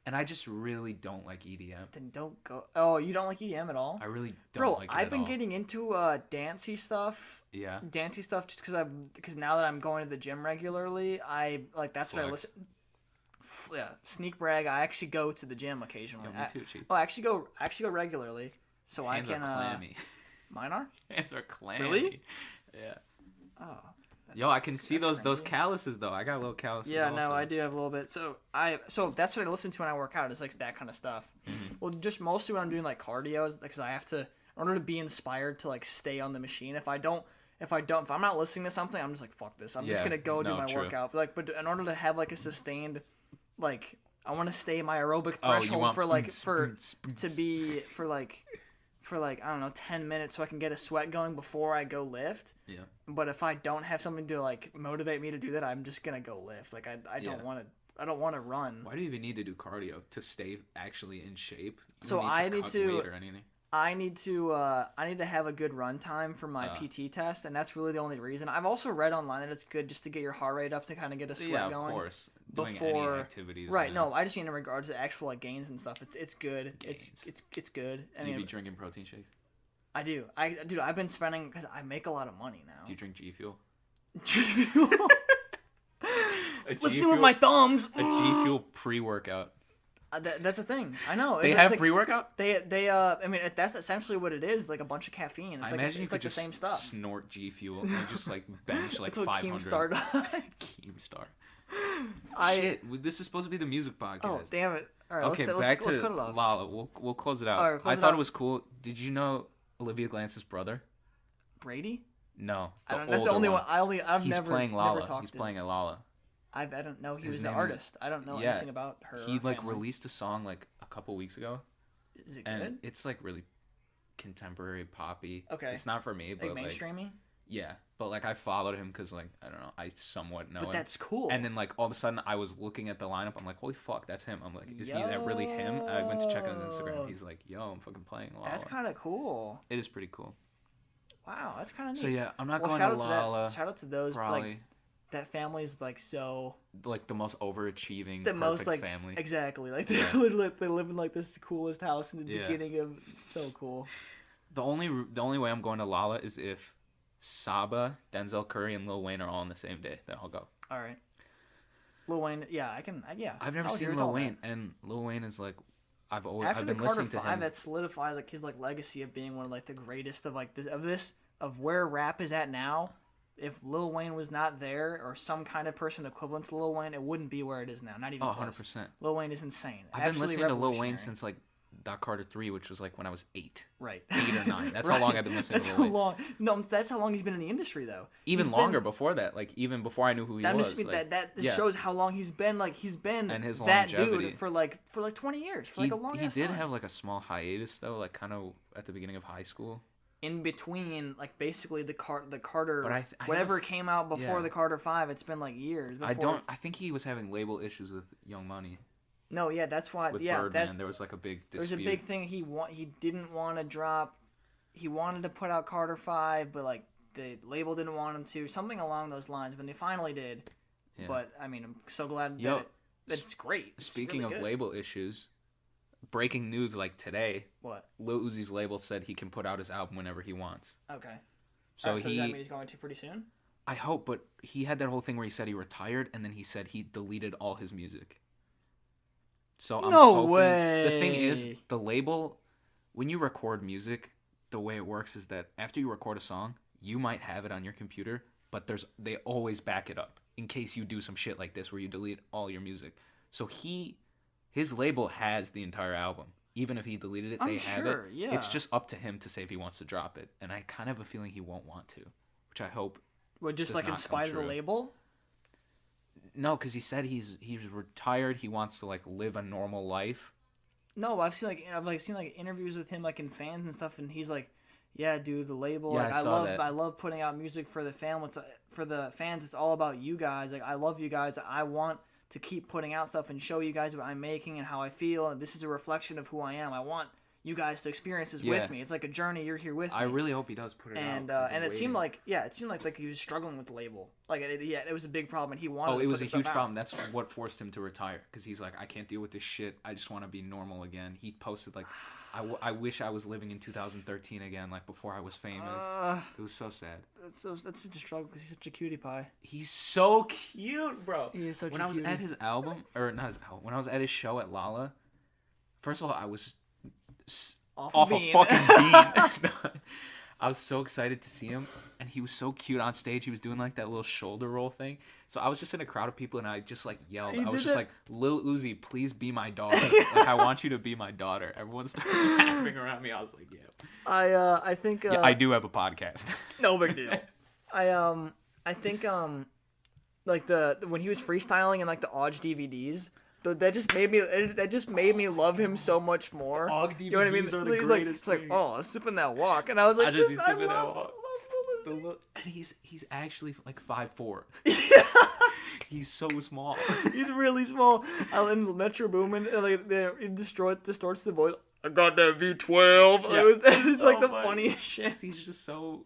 Speaker 2: and I just really don't like EDM.
Speaker 1: Then don't go. Oh, you don't like EDM at all?
Speaker 2: I really don't
Speaker 1: Bro,
Speaker 2: like it
Speaker 1: I've
Speaker 2: at
Speaker 1: been
Speaker 2: all.
Speaker 1: getting into dancey stuff.
Speaker 2: Yeah.
Speaker 1: Dancey stuff just because now that I'm going to the gym regularly, that's what I
Speaker 2: Flex.
Speaker 1: listen. Yeah, sneak brag. I actually go to the gym occasionally.
Speaker 2: Yo, me too, Chief.
Speaker 1: I actually go regularly, so
Speaker 2: Hands
Speaker 1: I can.
Speaker 2: are clammy.
Speaker 1: Mine are.
Speaker 2: Hands are clammy.
Speaker 1: Really?
Speaker 2: Yeah.
Speaker 1: Oh.
Speaker 2: Yo, I can see
Speaker 1: that's
Speaker 2: those
Speaker 1: crazy.
Speaker 2: calluses though. I got little calluses.
Speaker 1: Yeah, no,
Speaker 2: also.
Speaker 1: I do have a little bit. So that's what I listen to when I work out. Is like that kind of stuff.
Speaker 2: Mm-hmm.
Speaker 1: Well, just mostly when I'm doing like cardio, is because I have to, in order to be inspired to like stay on the machine. If I'm not listening to something, I'm just like fuck this. I'm just
Speaker 2: Yeah,
Speaker 1: gonna go do
Speaker 2: no,
Speaker 1: my
Speaker 2: true.
Speaker 1: workout. But in order to have like a sustained, like I want to stay my aerobic
Speaker 2: Oh, you
Speaker 1: threshold
Speaker 2: want
Speaker 1: for like
Speaker 2: boots,
Speaker 1: for
Speaker 2: boots,
Speaker 1: to
Speaker 2: boots.
Speaker 1: be for like I don't know 10 minutes so I can get a sweat going before I go lift.
Speaker 2: Yeah.
Speaker 1: But if I don't have something to like motivate me to do that, I'm just gonna go lift. Like I
Speaker 2: Yeah.
Speaker 1: don't want to run.
Speaker 2: Why do you even need to do cardio to stay actually in shape? You
Speaker 1: So
Speaker 2: don't
Speaker 1: I
Speaker 2: to
Speaker 1: need
Speaker 2: cut
Speaker 1: to-
Speaker 2: weight or anything.
Speaker 1: I need to have a good run time for my PT test, and that's really the only reason. I've also read online that it's good just to get your heart rate up to kind of get a sweat
Speaker 2: Yeah, of
Speaker 1: going.
Speaker 2: course. Doing
Speaker 1: Before
Speaker 2: any activities.
Speaker 1: right?
Speaker 2: man.
Speaker 1: No, I just mean in regards to actual like gains and stuff. It's good.
Speaker 2: Gains.
Speaker 1: It's good. I
Speaker 2: Do you
Speaker 1: mean,
Speaker 2: be drinking protein shakes?
Speaker 1: I do. Dude, I've been spending because I make a lot of money now.
Speaker 2: Do you drink G Fuel?
Speaker 1: Let's do it with my thumbs.
Speaker 2: A G Fuel pre-workout.
Speaker 1: That's the thing. I know.
Speaker 2: They
Speaker 1: It's
Speaker 2: have
Speaker 1: like,
Speaker 2: pre-workout?
Speaker 1: I mean, that's essentially what it is. Like a bunch of caffeine. It's
Speaker 2: I
Speaker 1: like
Speaker 2: imagine you
Speaker 1: it's
Speaker 2: could
Speaker 1: like the
Speaker 2: just
Speaker 1: same stuff.
Speaker 2: snort G Fuel and just like bench like
Speaker 1: That's what
Speaker 2: 500.
Speaker 1: Keemstar does.
Speaker 2: Keemstar.
Speaker 1: I
Speaker 2: Shit, this is supposed to be the music podcast.
Speaker 1: oh damn it! All right,
Speaker 2: Okay,
Speaker 1: let's
Speaker 2: back
Speaker 1: cut
Speaker 2: to
Speaker 1: it off.
Speaker 2: Lala. We'll close it out.
Speaker 1: All right, close
Speaker 2: I
Speaker 1: it
Speaker 2: thought
Speaker 1: out.
Speaker 2: it was cool. Did you know Olivia Glance's brother?
Speaker 1: Brady.
Speaker 2: No,
Speaker 1: I don't. That's the
Speaker 2: older
Speaker 1: only one. I've
Speaker 2: He's
Speaker 1: never
Speaker 2: playing
Speaker 1: never
Speaker 2: Lala.
Speaker 1: talked
Speaker 2: He's
Speaker 1: to.
Speaker 2: playing a Lala.
Speaker 1: I don't know he
Speaker 2: His
Speaker 1: was an
Speaker 2: name is-
Speaker 1: artist. I don't know
Speaker 2: Yeah.
Speaker 1: anything about her.
Speaker 2: He like
Speaker 1: family.
Speaker 2: released a song like a couple weeks ago,
Speaker 1: Is it
Speaker 2: and
Speaker 1: good?
Speaker 2: it's like really contemporary poppy.
Speaker 1: Okay.
Speaker 2: It's not for me, but
Speaker 1: Like
Speaker 2: like
Speaker 1: mainstreamy.
Speaker 2: yeah, but like I followed him because like I don't know, I somewhat know
Speaker 1: But
Speaker 2: him.
Speaker 1: that's cool.
Speaker 2: And then like all of a sudden I was looking at the lineup. I'm like, holy fuck, that's him. I'm like, is he that really him? And I went to check on his
Speaker 1: Yo.
Speaker 2: Instagram. He's like, yo, I'm fucking playing Lala.
Speaker 1: That's kind of cool.
Speaker 2: It is pretty cool.
Speaker 1: Wow, that's kind of neat.
Speaker 2: So yeah, I'm not
Speaker 1: well,
Speaker 2: going
Speaker 1: shout
Speaker 2: to
Speaker 1: out
Speaker 2: Lala.
Speaker 1: to that. Shout out to those.
Speaker 2: Probably
Speaker 1: Like that family's like so.
Speaker 2: like the most overachieving,
Speaker 1: The
Speaker 2: perfect
Speaker 1: most like
Speaker 2: family.
Speaker 1: exactly like they
Speaker 2: Yeah.
Speaker 1: literally they live in like this coolest house in the
Speaker 2: Yeah.
Speaker 1: beginning of. It's so cool.
Speaker 2: The only way I'm going to Lala is if Saba, Denzel Curry, and Lil Wayne are all on the same day. Then I'll go.
Speaker 1: All right. Lil Wayne, yeah, I can. Yeah,
Speaker 2: I've never
Speaker 1: I'll hear
Speaker 2: seen
Speaker 1: it all
Speaker 2: Lil
Speaker 1: that.
Speaker 2: Wayne, and Lil Wayne is like, I've
Speaker 1: After the
Speaker 2: been
Speaker 1: Carter
Speaker 2: listening to
Speaker 1: 5,
Speaker 2: him.
Speaker 1: that solidified like his like legacy of being one of like the greatest of like this of where rap is at now. If Lil Wayne was not there or some kind of person equivalent to Lil Wayne, it wouldn't be where it is now. Not even
Speaker 2: Oh,
Speaker 1: close.
Speaker 2: 100%.
Speaker 1: Lil Wayne is insane.
Speaker 2: I've been
Speaker 1: Absolutely
Speaker 2: listening to Lil Wayne
Speaker 1: revolutionary.
Speaker 2: since like Doc Carter 3, which was like when I was 8.
Speaker 1: Right.
Speaker 2: 8 or 9. That's
Speaker 1: Right.
Speaker 2: how long I've been listening
Speaker 1: That's
Speaker 2: to
Speaker 1: how
Speaker 2: Lil Wayne.
Speaker 1: long. No, that's how long he's been in the industry though.
Speaker 2: Even
Speaker 1: He's
Speaker 2: longer
Speaker 1: been,
Speaker 2: before that, like even before I knew who he
Speaker 1: that
Speaker 2: was.
Speaker 1: must be,
Speaker 2: like,
Speaker 1: that
Speaker 2: yeah.
Speaker 1: shows how long he's been like he's been
Speaker 2: And his
Speaker 1: that
Speaker 2: longevity.
Speaker 1: dude for like 20 years for like a long
Speaker 2: he
Speaker 1: ass
Speaker 2: did
Speaker 1: time.
Speaker 2: have like a small hiatus though, like kind of at the beginning of high school.
Speaker 1: In between, like basically the Carter,
Speaker 2: But I
Speaker 1: whatever came out before
Speaker 2: yeah.
Speaker 1: the Carter 5, it's been like years. Before.
Speaker 2: I think he was having label issues with Young Money.
Speaker 1: No, yeah, that's why.
Speaker 2: With
Speaker 1: Yeah,
Speaker 2: Birdman,
Speaker 1: that's
Speaker 2: there was like a big
Speaker 1: there was
Speaker 2: dispute.
Speaker 1: a big thing. He didn't want to drop. He wanted to put out Carter 5, but like the label didn't want him to. Something along those lines. But they finally did.
Speaker 2: Yeah.
Speaker 1: But I mean, I'm so glad
Speaker 2: Yo,
Speaker 1: that it's great. It's
Speaker 2: Speaking
Speaker 1: really
Speaker 2: of
Speaker 1: good.
Speaker 2: label issues, breaking news like today,
Speaker 1: What?
Speaker 2: Lil Uzi's label said he can put out his album whenever he wants.
Speaker 1: Okay.
Speaker 2: So
Speaker 1: Alright, so does that mean
Speaker 2: he,
Speaker 1: he's going to pretty soon?
Speaker 2: I hope, but he had that whole thing where he said he retired and then he said he deleted all his music. So I'm
Speaker 1: No
Speaker 2: hoping,
Speaker 1: way.
Speaker 2: The thing is, the label, when you record music, the way it works is that after you record a song, you might have it on your computer, but they always back it up in case you do some shit like this where you delete all your music. So his label has the entire album. Even if he deleted it,
Speaker 1: I'm
Speaker 2: they have
Speaker 1: sure,
Speaker 2: it.
Speaker 1: yeah.
Speaker 2: It's just up to him to say if he wants to drop it. And I kind of have a feeling he won't want to, which I hope.
Speaker 1: Well, just
Speaker 2: does
Speaker 1: like in
Speaker 2: not come
Speaker 1: spite of the
Speaker 2: true.
Speaker 1: label?
Speaker 2: No, because he said he's retired. He wants to like live a normal life.
Speaker 1: No, I've seen like interviews with him like in fans and stuff, and he's like, "Yeah, dude, the label.
Speaker 2: Yeah,
Speaker 1: like,
Speaker 2: I saw that.
Speaker 1: I love putting out music for the family. For the fans. It's all about you guys. Like, I love you guys. I want to keep putting out stuff and show you guys what I'm making and how I feel. And this is a reflection of who I am. I want you guys to experience this
Speaker 2: Yeah.
Speaker 1: with me. It's like a journey. You're here with me.
Speaker 2: I really hope he does put it
Speaker 1: and
Speaker 2: out. 'cause I've been
Speaker 1: and it seemed
Speaker 2: waiting.
Speaker 1: like he was struggling with the label. Like it was a big problem, and he wanted.
Speaker 2: Oh,
Speaker 1: to
Speaker 2: it
Speaker 1: put
Speaker 2: was a
Speaker 1: the stuff
Speaker 2: huge
Speaker 1: out.
Speaker 2: problem. That's what forced him to retire. Because he's like, I can't deal with this shit. I just want to be normal again. He posted like, I wish I was living in 2013 again, like before I was famous. It was so sad.
Speaker 1: That's such a struggle because he's such a cutie pie.
Speaker 2: He's so cute, bro.
Speaker 1: He is such
Speaker 2: when
Speaker 1: a
Speaker 2: I was
Speaker 1: cutie.
Speaker 2: at his album, or not his album, when I was at his show at Lala, first of all, I was off a
Speaker 1: bean.
Speaker 2: fucking bean. I was so excited to see him, and he was so cute on stage. He was doing like that little shoulder roll thing. So I was just in a crowd of people, and I just like yelled.
Speaker 1: He
Speaker 2: I was
Speaker 1: did
Speaker 2: just
Speaker 1: that?
Speaker 2: like, "Lil Uzi, please be my daughter. Like, I want you to be my daughter." Everyone started laughing around me. I was like, "Yeah,
Speaker 1: I think
Speaker 2: yeah, I do have a podcast."
Speaker 1: no big deal. I think like when he was freestyling in like the Odge DVDs, that just made me love him so much more.
Speaker 2: Ogg
Speaker 1: You know what I mean?
Speaker 2: DVDs are the
Speaker 1: He's
Speaker 2: greatest
Speaker 1: like,
Speaker 2: thing.
Speaker 1: oh, sipping that walk, and I was like,
Speaker 2: I just be
Speaker 1: I
Speaker 2: sipping that
Speaker 1: love
Speaker 2: walk.
Speaker 1: Lil Uzi.
Speaker 2: And he's actually like 5'4". He's so small.
Speaker 1: He's really small. In Metro Boomin, like it distorts the voice. I got that V12.
Speaker 2: Yeah.
Speaker 1: It's
Speaker 2: So
Speaker 1: like the
Speaker 2: funny.
Speaker 1: funniest shit.
Speaker 2: He's just so.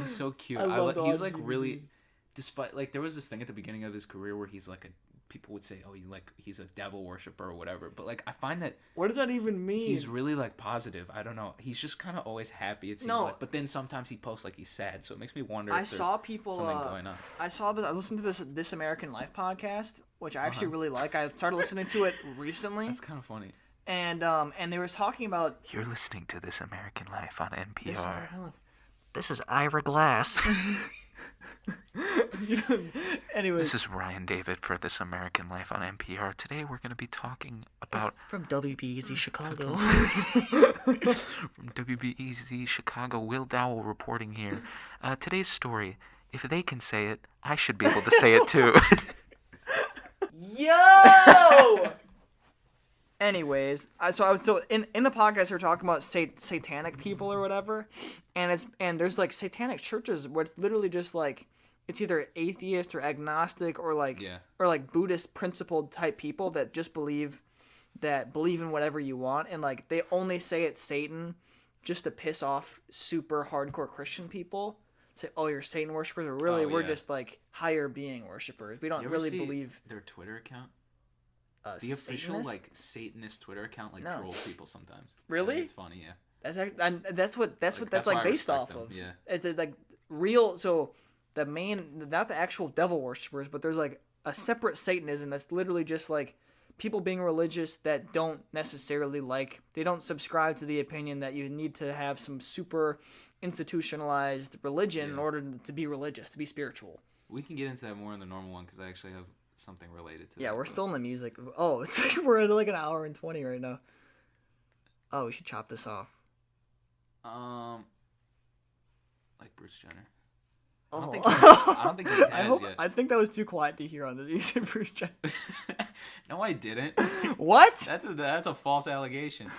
Speaker 2: He's so cute.
Speaker 1: I love the
Speaker 2: he's
Speaker 1: Ogg
Speaker 2: like
Speaker 1: DVDs.
Speaker 2: really, despite like there was this thing at the beginning of his career where he's like a people would say, oh, he's a devil worshiper or whatever. But like, I find that
Speaker 1: What does that even mean?
Speaker 2: he's really like positive. I don't know. He's just kind of always happy. It seems
Speaker 1: No.
Speaker 2: like. But then sometimes he posts like he's sad. So it makes me wonder.
Speaker 1: I
Speaker 2: if there's
Speaker 1: saw people.
Speaker 2: something going on.
Speaker 1: I listened to This American Life podcast, which I actually
Speaker 2: Uh-huh.
Speaker 1: really like. I started listening to it recently,
Speaker 2: That's kind of funny.
Speaker 1: and they were talking about
Speaker 2: You're listening to This American Life on NPR.
Speaker 1: This American Life.
Speaker 5: This is Ira Glass.
Speaker 1: Anyways,
Speaker 2: This is Ryan David for This American Life on NPR. Today we're going to be talking about
Speaker 5: From WBEZ Chicago.
Speaker 2: from WBEZ Chicago. Will Dowell reporting here. Today's story. If they can say it, I should be able to say it too.
Speaker 1: Yo! Anyways, so in the podcast we're talking about satanic people or whatever, and there's like satanic churches where it's literally just like it's either atheist or agnostic or like
Speaker 2: Yeah.
Speaker 1: or like Buddhist principled type people that just believe in whatever you want, and like they only say it's Satan just to piss off super hardcore Christian people. Say, oh, you're Satan worshippers, or really
Speaker 2: Oh,
Speaker 1: we're
Speaker 2: yeah.
Speaker 1: just like higher being worshippers. We don't
Speaker 2: You ever
Speaker 1: really
Speaker 2: see
Speaker 1: believe
Speaker 2: their Twitter account?
Speaker 1: uh,
Speaker 2: The official
Speaker 1: Satanists?
Speaker 2: like Satanist Twitter account like
Speaker 1: No.
Speaker 2: trolls people sometimes.
Speaker 1: Really?
Speaker 2: It's funny, yeah.
Speaker 1: That's what that's
Speaker 2: that's why I
Speaker 1: based
Speaker 2: respect
Speaker 1: off
Speaker 2: them,
Speaker 1: of.
Speaker 2: yeah.
Speaker 1: It's like real. So the main, not the actual devil worshippers, but there's like a separate Satanism that's literally just like people being religious that don't necessarily they don't subscribe to the opinion that you need to have some super institutionalized religion in
Speaker 2: Yeah.
Speaker 1: order to be religious, to be spiritual.
Speaker 2: We can get into that more in the normal one because I actually have something related to that.
Speaker 1: Yeah, we're
Speaker 2: but-
Speaker 1: still in the music. Oh, it's like we're at like an hour and 20 right now. Oh, we should chop this off.
Speaker 2: like Bruce Jenner.
Speaker 1: Oh.
Speaker 2: I don't think he has yet.
Speaker 1: I think that was too quiet to hear on this. You said Bruce Jenner.
Speaker 2: No, I didn't.
Speaker 1: What?
Speaker 2: That's a false allegation.